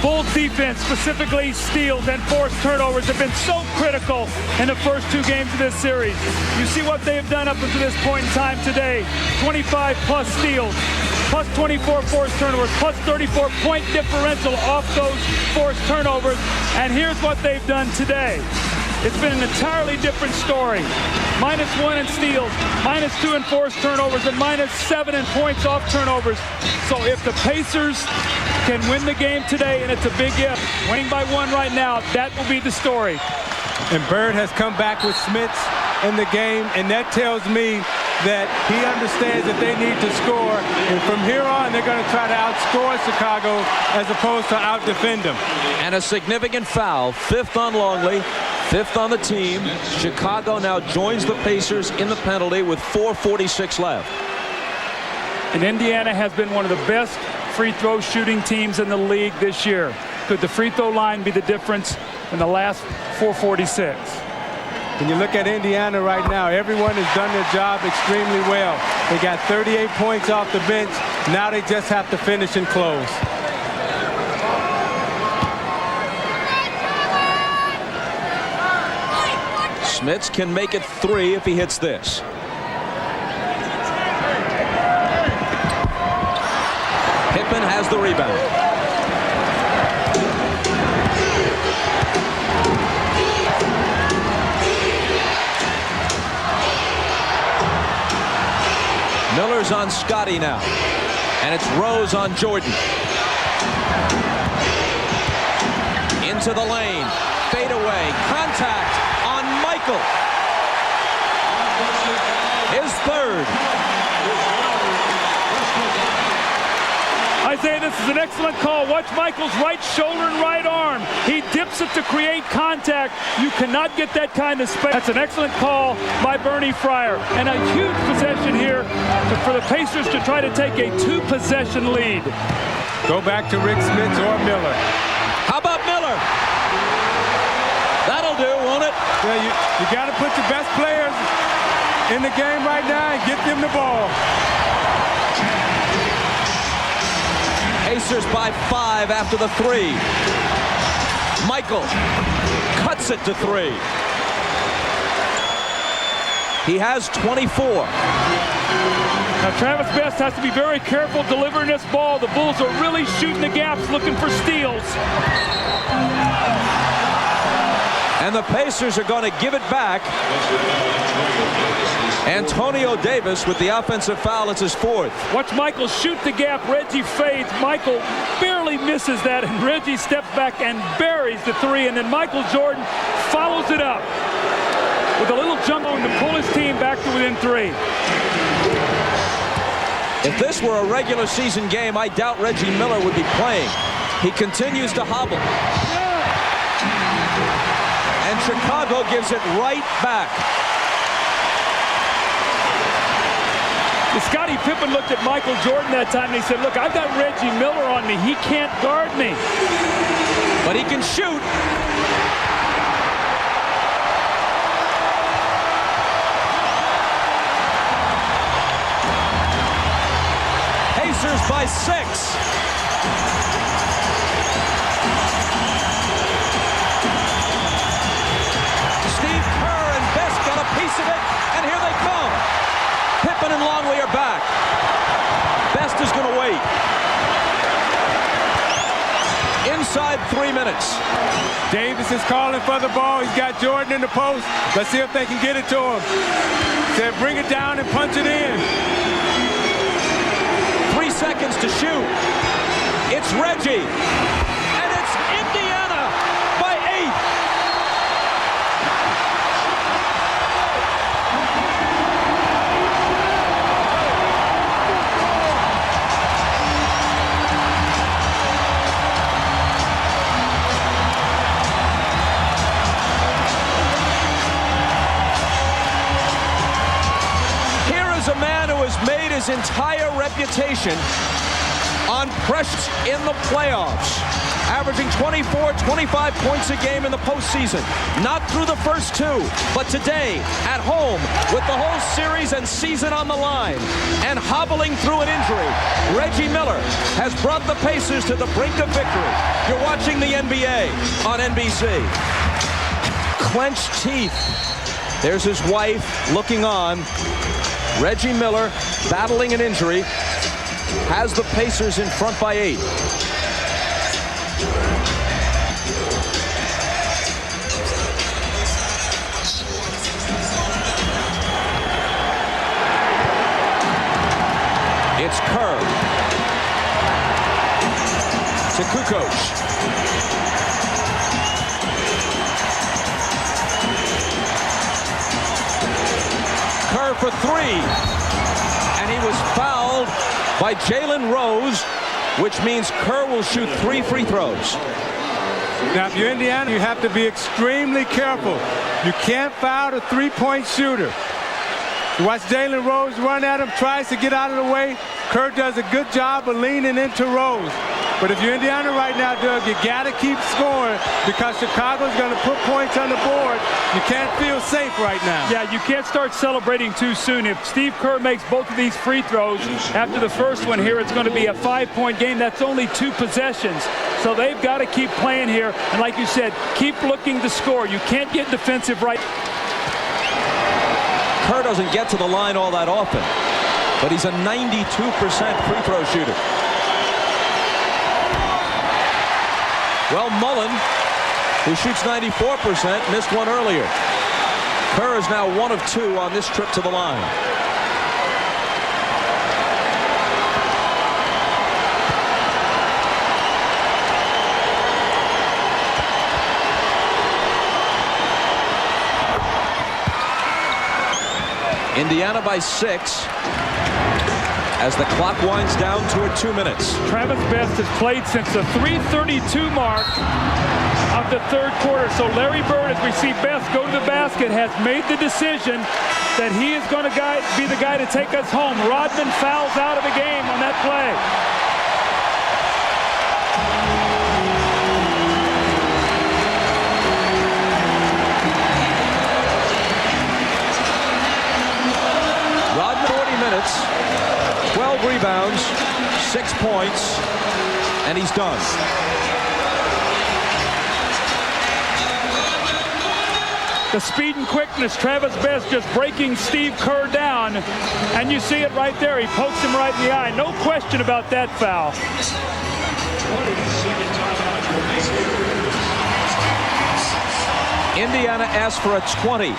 Bulls defense, specifically steals and forced turnovers, have been so critical in the first 2 games of this series. You see what they have done up until this point in time today. 25 plus steals, plus 24 forced turnovers, plus 34 point differential off those forced turnovers. And here's what they've done today. It's been an entirely different story. -1 in steals, -2 in forced turnovers, and -7 in points off turnovers. So if the Pacers can win the game today, and it's a big if, winning by 1 right now, that will be the story. And Bird has come back with Smits in the game, and that tells me that he understands that they need to score. And from here on, they're going to try to outscore Chicago as opposed to outdefend them. And a significant foul, 5th on Longley, 5th on the team. Chicago now joins the Pacers in the penalty with 4:46 left. And Indiana has been one of the best free throw shooting teams in the league this year. Could the free throw line be the difference in the last 4:46? When you look at Indiana right now, everyone has done their job extremely well. They got 38 points off the bench. Now they just have to finish and close. Smits can make it 3 if he hits this. Pippen has the rebound. Miller's on Scotty now, and it's Rose on Jordan. Into the lane, fade away, contact on Michael. His third. Isaiah, this is an excellent call. Watch Michael's right shoulder and right arm. He dips it to create contact. You cannot get that kind of space. That's an excellent call by Bernie Fryer. And a huge possession here for the Pacers to try to take a 2-possession lead. Go back to Rick Smits or Miller. How about Miller? That'll do, won't it? Yeah, you got to put your best players in the game right now and get them the ball. Pacers by 5 after the 3. Michael cuts it to 3. He has 24. Now, Travis Best has to be very careful delivering this ball. The Bulls are really shooting the gaps, looking for steals. And the Pacers are going to give it back. Antonio Davis with the offensive foul. It's his fourth. Watch Michael shoot the gap. Reggie fades. Michael barely misses that, and Reggie steps back and buries the three. And then Michael Jordan follows it up with a little jumbo to pull his team back to within three. If this were a regular season game, I doubt Reggie Miller would be playing. He continues to hobble. And Chicago gives it right back. Scottie Pippen looked at Michael Jordan that time and he said, look, I've got Reggie Miller on me. He can't guard me. But he can shoot. Pacers by 6. Piece of it, and here they come. Pippen and Longley are back. Best is going to wait. Inside 3 minutes. Davis is calling for the ball. He's got Jordan in the post. Let's see if they can get it to him. Said bring it down and punch it in. 3 seconds to shoot. It's Reggie. And it's Indiana by 8. A man who has made his entire reputation on pressure in the playoffs, averaging 24, 25 points a game in the postseason. Not through the first two, but today at home with the whole series and season on the line and hobbling through an injury, Reggie Miller has brought the Pacers to the brink of victory. You're watching the NBA on NBC. Clenched teeth. There's his wife looking on. Reggie Miller, battling an injury, has the Pacers in front by 8. It's Kerr to Kukoc. Kerr for 3, and he was fouled by Jalen Rose, which means Kerr will shoot 3 free throws. Now, if you're Indiana, you have to be extremely careful. You can't foul a three-point shooter. You watch Jalen Rose run at him, tries to get out of the way. Kerr does a good job of leaning into Rose. But if you're Indiana right now, Doug, you got to keep scoring because Chicago's going to put points on the board. You can't feel safe right now. Yeah, you can't start celebrating too soon. If Steve Kerr makes both of these free throws after the first one here, it's going to be a 5-point game. That's only 2 possessions. So they've got to keep playing here. And like you said, keep looking to score. You can't get defensive right. Kerr doesn't get to the line all that often, but he's a 92% free throw shooter. Well, Mullen, who shoots 94%, missed one earlier. Kerr is now 1 of 2 on this trip to the line. Indiana by 6 as the clock winds down toward 2 minutes. Travis Best has played since the 3:32 mark of the third quarter. So Larry Bird, as we see Best go to the basket, has made the decision that he is going to be the guy to take us home. Rodman fouls out of the game on that play. Rodman, 40 minutes. 12 rebounds, 6 points, and he's done. The speed and quickness, Travis Best just breaking Steve Kerr down, and you see it right there. He pokes him right in the eye. No question about that foul. Indiana asked for a 20.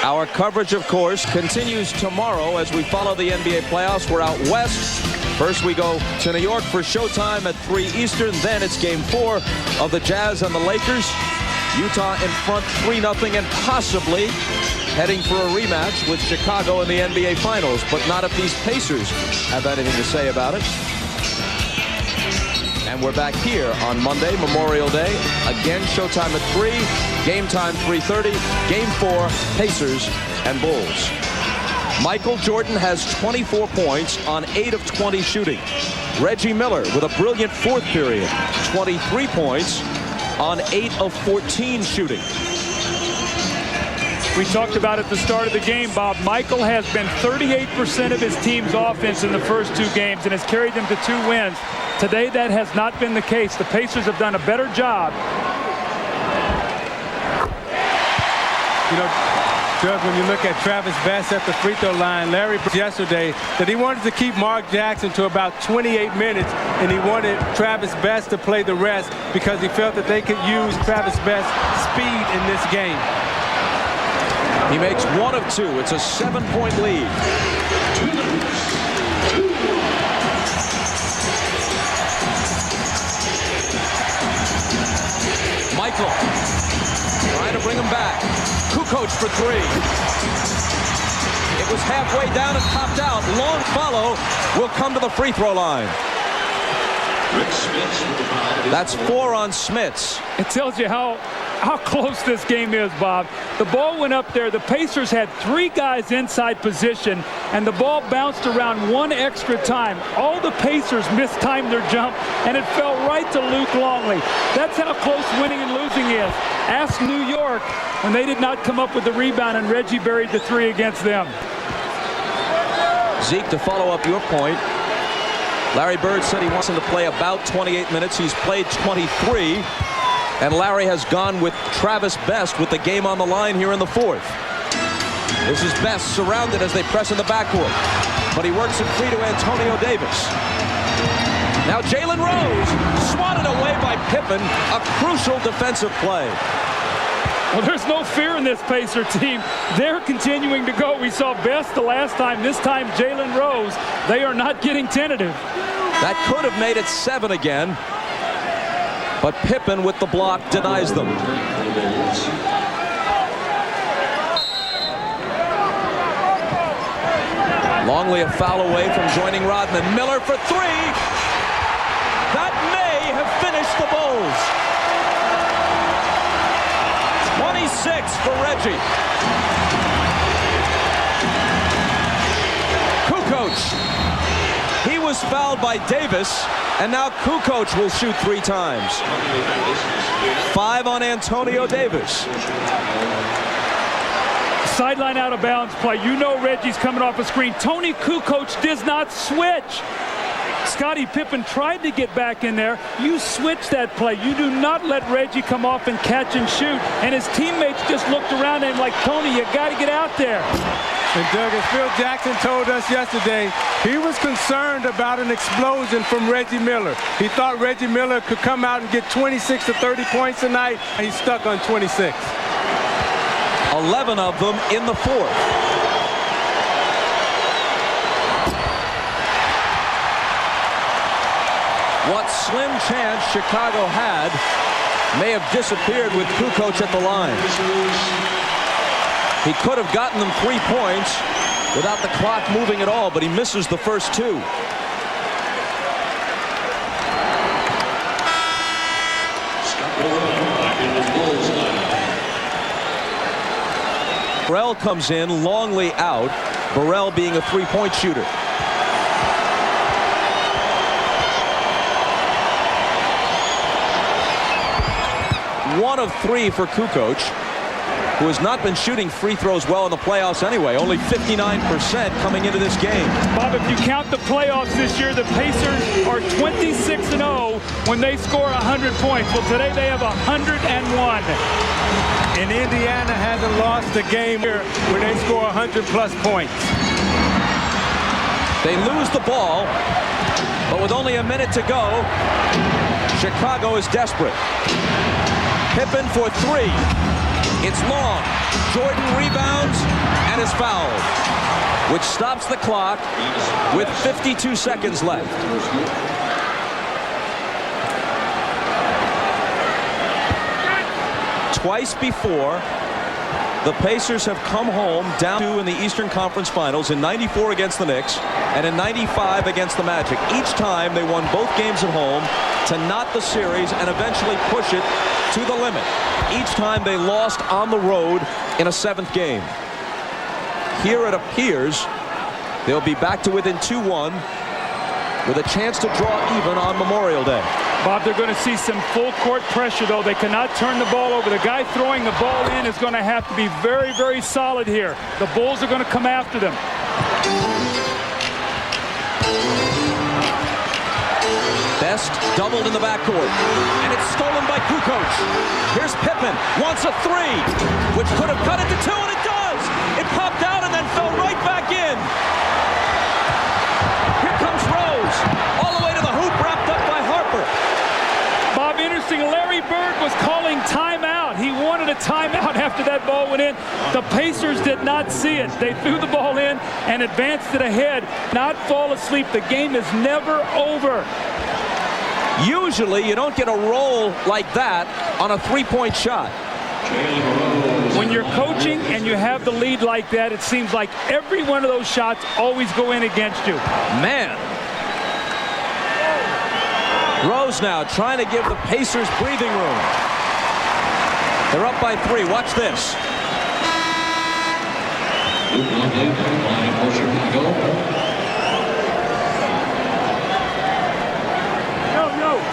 Our coverage, of course, continues tomorrow as we follow the NBA playoffs. We're out west. First, we go to New York for showtime at 3 Eastern. Then it's Game 4 of the Jazz and the Lakers. Utah in front 3-0 and possibly heading for a rematch with Chicago in the NBA Finals. But not if these Pacers have anything to say about it. And we're back here on Monday, Memorial Day. Again, showtime at 3, game time 3:30, Game 4, Pacers and Bulls. Michael Jordan has 24 points on 8 of 20 shooting. Reggie Miller with a brilliant fourth period, 23 points on 8 of 14 shooting. We talked about at the start of the game, Bob. Michael has been 38% of his team's offense in the first 2 games and has carried them to 2 wins. Today, that has not been the case. The Pacers have done a better job. You know, Doug, when you look at Travis Best at the free throw line, Larry yesterday that he wanted to keep Mark Jackson to about 28 minutes, and he wanted Travis Best to play the rest because he felt that they could use Travis Best's speed in this game. He makes 1 of 2. It's a 7-point lead. Michael trying to bring him back. Kukoc for 3. It was halfway down and popped out. Long follow will come to the free throw line. That's 4 on Smits. It tells you how close this game is, Bob. The ball went up there. The Pacers had 3 guys inside position, and the ball bounced around 1 extra time. All the Pacers mistimed their jump, and it fell right to Luke Longley. That's how close winning and losing is. Ask New York when they did not come up with the rebound, and Reggie buried the 3 against them. Zeke, to follow up your point, Larry Bird said he wants him to play about 28 minutes. He's played 23. And Larry has gone with Travis Best with the game on the line here in the 4th. This is Best surrounded as they press in the backcourt. But he works it free to Antonio Davis. Now Jalen Rose swatted away by Pippen. A crucial defensive play. Well, there's no fear in this Pacer team. They're continuing to go. We saw Best the last time. This time Jalen Rose. They are not getting tentative. That could have made it 7 again. But Pippen with the block denies them. Longley a foul away from joining Rodman. Miller for 3. That may have finished the Bulls. 26 for Reggie. Kukoc. He was fouled by Davis, and now Kukoc will shoot 3 times. 5 on Antonio Davis. Sideline out of bounds play. You know Reggie's coming off a screen. Tony Kukoc does not switch. Scottie Pippen tried to get back in there. You switch that play. You do not let Reggie come off and catch and shoot. And his teammates just looked around at him like, Tony, you got to get out there. And Doug, as Phil Jackson told us yesterday, he was concerned about an explosion from Reggie Miller. He thought Reggie Miller could come out and get 26 to 30 points tonight, and he's stuck on 26. 11 of them in the 4th. What slim chance Chicago had may have disappeared with Kukoc at the line. He could have gotten them 3 points without the clock moving at all, but he misses the first 2. Burrell comes in, Longley out. Burrell being a 3-point shooter. One of 3 for Kukoc. who has not been shooting free throws well in the playoffs anyway. Only 59% coming into this game. Bob, if you count the playoffs this year, the Pacers are 26-0 when they score 100 points. Well, today they have 101. And Indiana hasn't lost a game here where they score 100-plus points. They lose the ball, but with only a minute to go, Chicago is desperate. Pippen for three. It's long. Jordan rebounds and is fouled, which stops the clock with 52 seconds left. Twice before, the Pacers have come home down 2 in the Eastern Conference Finals, in 94 against the Knicks and in 95 against the Magic. Each time they won both games at home to knot the series and eventually push it to the limit. Each time they lost on the road in a 7th game. Here it appears they'll be back to within 2-1 with a chance to draw even on Memorial Day. Bob, they're going to see some full court pressure, though. They cannot turn the ball over. The guy throwing the ball in is going to have to be very, very solid here. The Bulls are going to come after them. Best doubled in the backcourt, and it's stolen by Kukoc. Here's Pippen, wants a three, which could have cut it to 2, and it does. It popped out and then fell right back in. Here comes Rose, all the way to the hoop, wrapped up by Harper. Bob, interesting, Larry Bird was calling timeout. He wanted a timeout after that ball went in. The Pacers did not see it. They threw the ball in and advanced it ahead. Not fall asleep. The game is never over. Usually you don't get a roll like that on a three-point shot. When you're coaching and you have the lead like that, it seems like every one of those shots always go in against you. Man. Rose now trying to give the Pacers breathing room. They're up by 3. Watch this.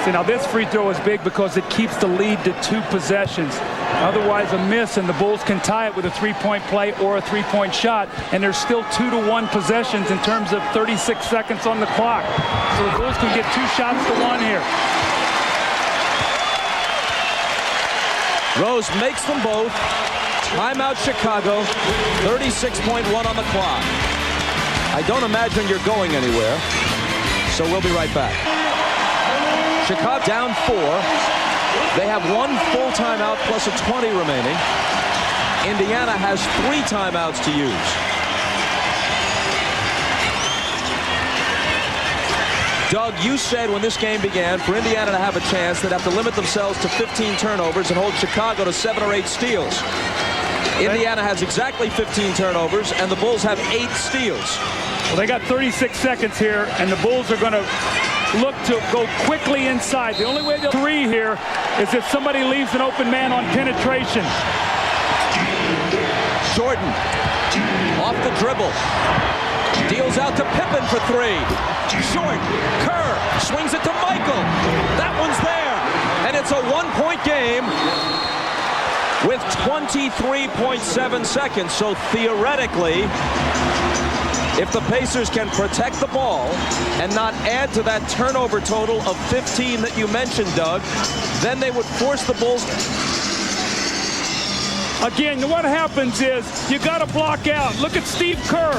See, now this free throw is big because it keeps the lead to 2 possessions. Otherwise a miss and the Bulls can tie it with a 3-point play or a 3-point shot, and there's still 2-to-1 possessions in terms of 36 seconds on the clock. So the Bulls can get 2 shots to 1 here. Rose makes them both. Timeout Chicago. 36.1 on the clock. I don't imagine you're going anywhere, so we'll be right back. Chicago down 4. They have 1 full timeout plus a 20 remaining. Indiana has 3 timeouts to use. Doug, you said when this game began, for Indiana to have a chance, they'd have to limit themselves to 15 turnovers and hold Chicago to 7 or 8 steals. Indiana has exactly 15 turnovers, and the Bulls have 8 steals. Well, they got 36 seconds here, and the Bulls are going to look to go quickly inside. The only way they'll 3 here is if somebody leaves an open man on penetration. Jordan off the dribble. Deals out to Pippen for 3. Short. Kerr swings it to Michael. That one's there. And it's a 1-point game with 23.7 seconds. So theoretically, if the Pacers can protect the ball and not add to that turnover total of 15 that you mentioned, Doug, then they would force the Bulls. Again, what happens is you got to block out. Look at Steve Kerr.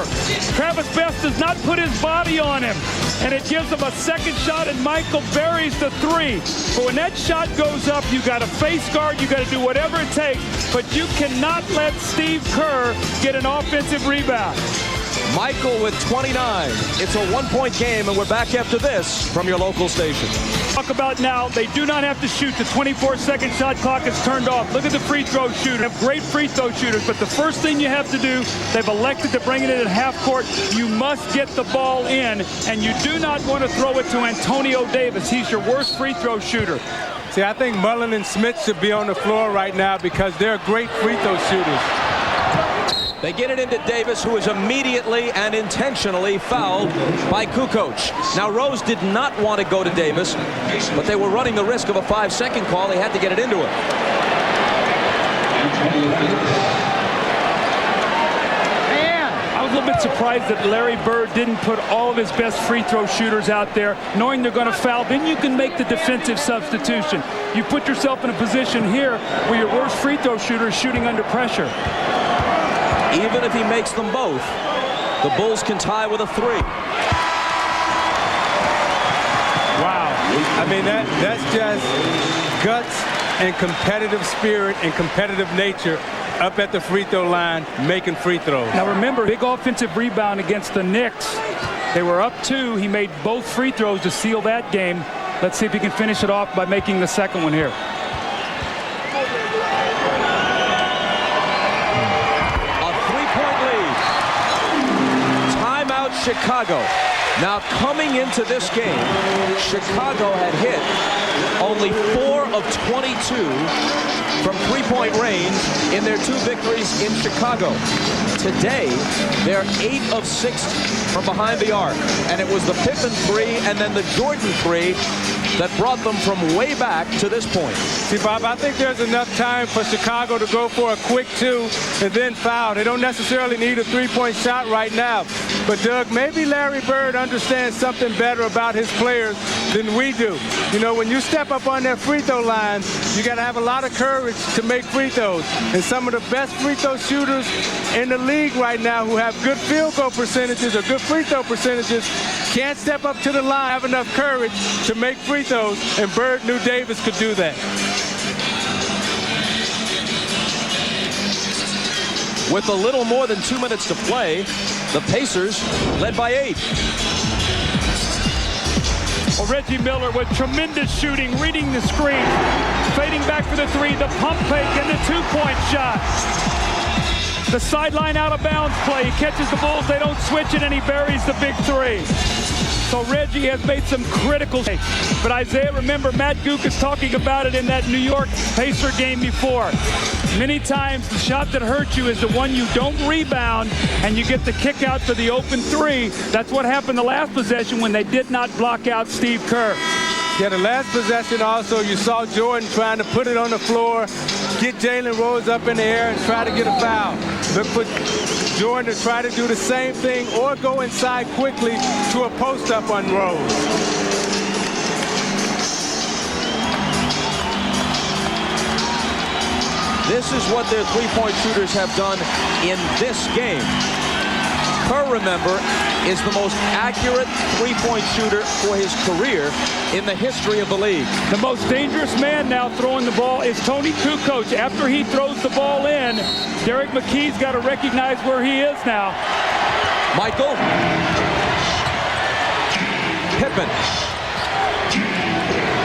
Travis Best does not put his body on him, and it gives him a second shot, and Michael buries the 3. But when that shot goes up, you got to face guard. You got to do whatever it takes, but you cannot let Steve Kerr get an offensive rebound. Michael with 29. It's a 1-point game, and we're back after this from your local station. Talk about now, they do not have to shoot. The 24-second shot clock is turned off. Look at the free throw shooter. They have great free throw shooters, but the first thing you have to do, they've elected to bring it in at half court. You must get the ball in, and you do not want to throw it to Antonio Davis. He's your worst free throw shooter. See, I think Mullen and Smith should be on the floor right now because they're great free throw shooters. They get it into Davis, who is immediately and intentionally fouled by Kukoc. Now, Rose did not want to go to Davis, but they were running the risk of a 5-second call. They had to get it into him. not surprised that Larry Bird didn't put all of his best free throw shooters out there, knowing they're going to foul. Then you can make the defensive substitution. You put yourself in a position here where your worst free throw shooter is shooting under pressure. Even if he makes them both, the Bulls can tie with a 3. Wow. I mean, that's just guts and competitive spirit and competitive nature up at the free throw line making free throws. Now remember, big offensive rebound against the Knicks. They were up 2. He made both free throws to seal that game. Let's see if he can finish it off by making the second one here. A 3-point lead. Timeout Chicago. Now coming into this game, Chicago had hit only 4 of 22 from three-point range in their 2 victories in Chicago. Today, they're 8 of 6 from behind the arc. And it was the Pippen 3 and then the Jordan 3 that brought them from way back to this point. See, Bob, I think there's enough time for Chicago to go for a quick 2 and then foul. They don't necessarily need a 3-point shot right now. But, Doug, maybe Larry Bird understands something better about his players than we do. You know, when you step up on that free throw line, you got to have a lot of courage to make free throws. And some of the best free throw shooters in the league right now who have good field goal percentages or good free throw percentages can't step up to the line, have enough courage to make free throws, and Bird knew Davis could do that. With a little more than 2 minutes to play, the Pacers led by 8. Well, Reggie Miller with tremendous shooting, reading the screen, fading back for the 3, the pump fake, and the 2-point shot. The sideline out of bounds play. He catches the Bulls, they don't switch it, and he buries the big 3. So Reggie has made some critical mistakes. But Isaiah, remember, Matt Guokas talking about it in that New York Pacer game before. Many times the shot that hurts you is the one you don't rebound and you get the kick out for the open 3. That's what happened the last possession when they did not block out Steve Kerr. Yeah, the last possession also, you saw Jordan trying to put it on the floor, get Jalen Rose up in the air and try to get a foul. Look for Jordan to try to do the same thing or go inside quickly to a post-up on Rose. This is what their three-point shooters have done in this game. Kerr, remember, is the most accurate three-point shooter for his career in the history of the league. The most dangerous man now throwing the ball is Tony Kukoc. After he throws the ball in, Derek McKee's got to recognize where he is now. Michael. Pippen.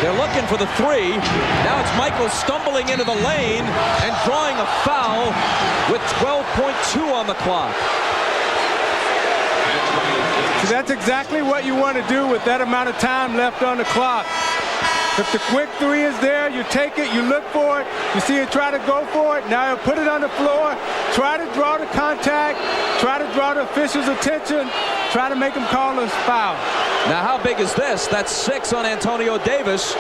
They're looking for the 3. Now it's Michael stumbling into the lane and drawing a foul with 12.2 on the clock. So that's exactly what you want to do with that amount of time left on the clock. If the quick 3 is there, you take it, you look for it, you see it, try to go for it, now you put it on the floor, try to draw the contact, try to draw the official's attention, try to make him call a foul. Now how big is this? That's 6 on Antonio Davis.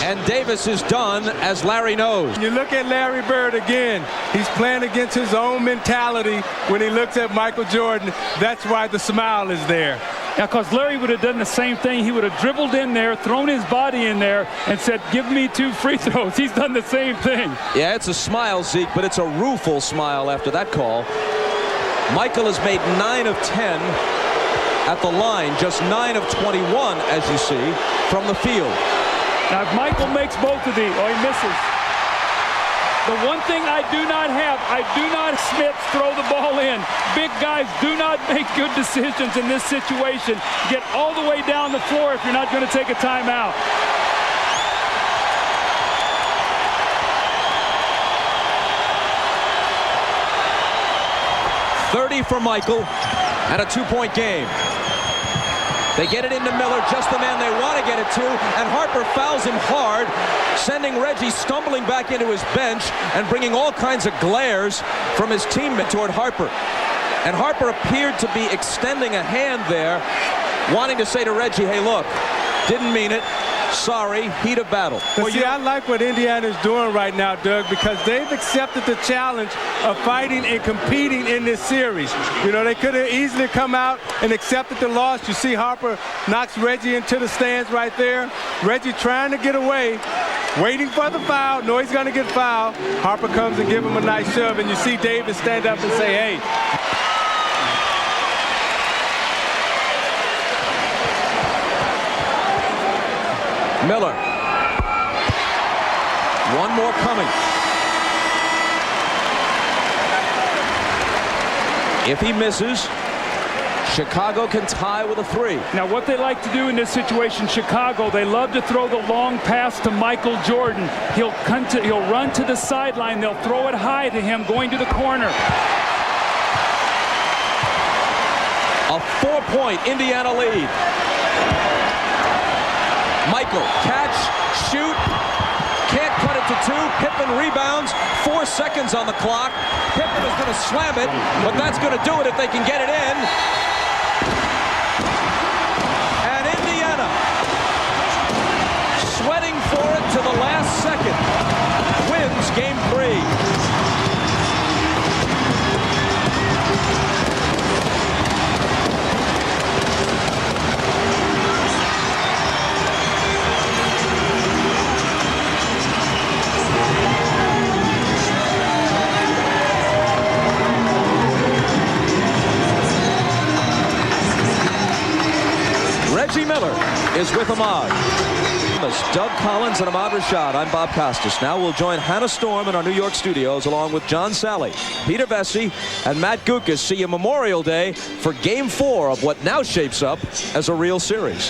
And Davis is done, as Larry knows. You look at Larry Bird again. He's playing against his own mentality when he looks at Michael Jordan. That's why the smile is there. Yeah, because Larry would have done the same thing. He would have dribbled in there, thrown his body in there, and said, give me 2 free throws. He's done the same thing. Yeah, it's a smile, Zeke, but it's a rueful smile after that call. Michael has made 9 of 10 at the line, just 9 of 21, as you see, from the field. Now, if Michael makes both of these, he misses. The one thing I do not have, I do not Smith throw the ball in. Big guys do not make good decisions in this situation. Get all the way down the floor if you're not going to take a timeout. .30 for Michael and a 2-point game. They get it into Miller, just the man they want to get it to, and Harper fouls him hard, sending Reggie stumbling back into his bench and bringing all kinds of glares from his teammate toward Harper. And Harper appeared to be extending a hand there, wanting to say to Reggie, hey, look, didn't mean it, Sorry, heat of battle. But see, I like what Indiana's doing right now, Doug, because they've accepted the challenge of fighting and competing in this series. You know, they could have easily come out and accepted the loss. You see Harper knocks Reggie into the stands right there. Reggie trying to get away, waiting for the foul. No, he's going to get fouled. Harper comes and give him a nice shove, and you see Davis stand up and say, hey. Miller. One more coming. If he misses, Chicago can tie with a 3. Now, what they like to do in this situation, Chicago, they love to throw the long pass to Michael Jordan. He'll run to the sideline. They'll throw it high to him going to the corner. A 4-point Indiana lead. Michael, catch, shoot, can't cut it to 2. Pippen rebounds, 4 seconds on the clock. Pippen is going to slam it, but that's going to do it if they can get it in. And Indiana, sweating for it to the last second, wins Game 3. Reggie Miller is with Ahmad. Doug Collins and Ahmad Rashad. I'm Bob Costas. Now we'll join Hannah Storm in our New York studios along with John Sally, Peter Vesey, and Matt Gukas. See you Memorial Day for Game 4 of what now shapes up as a real series.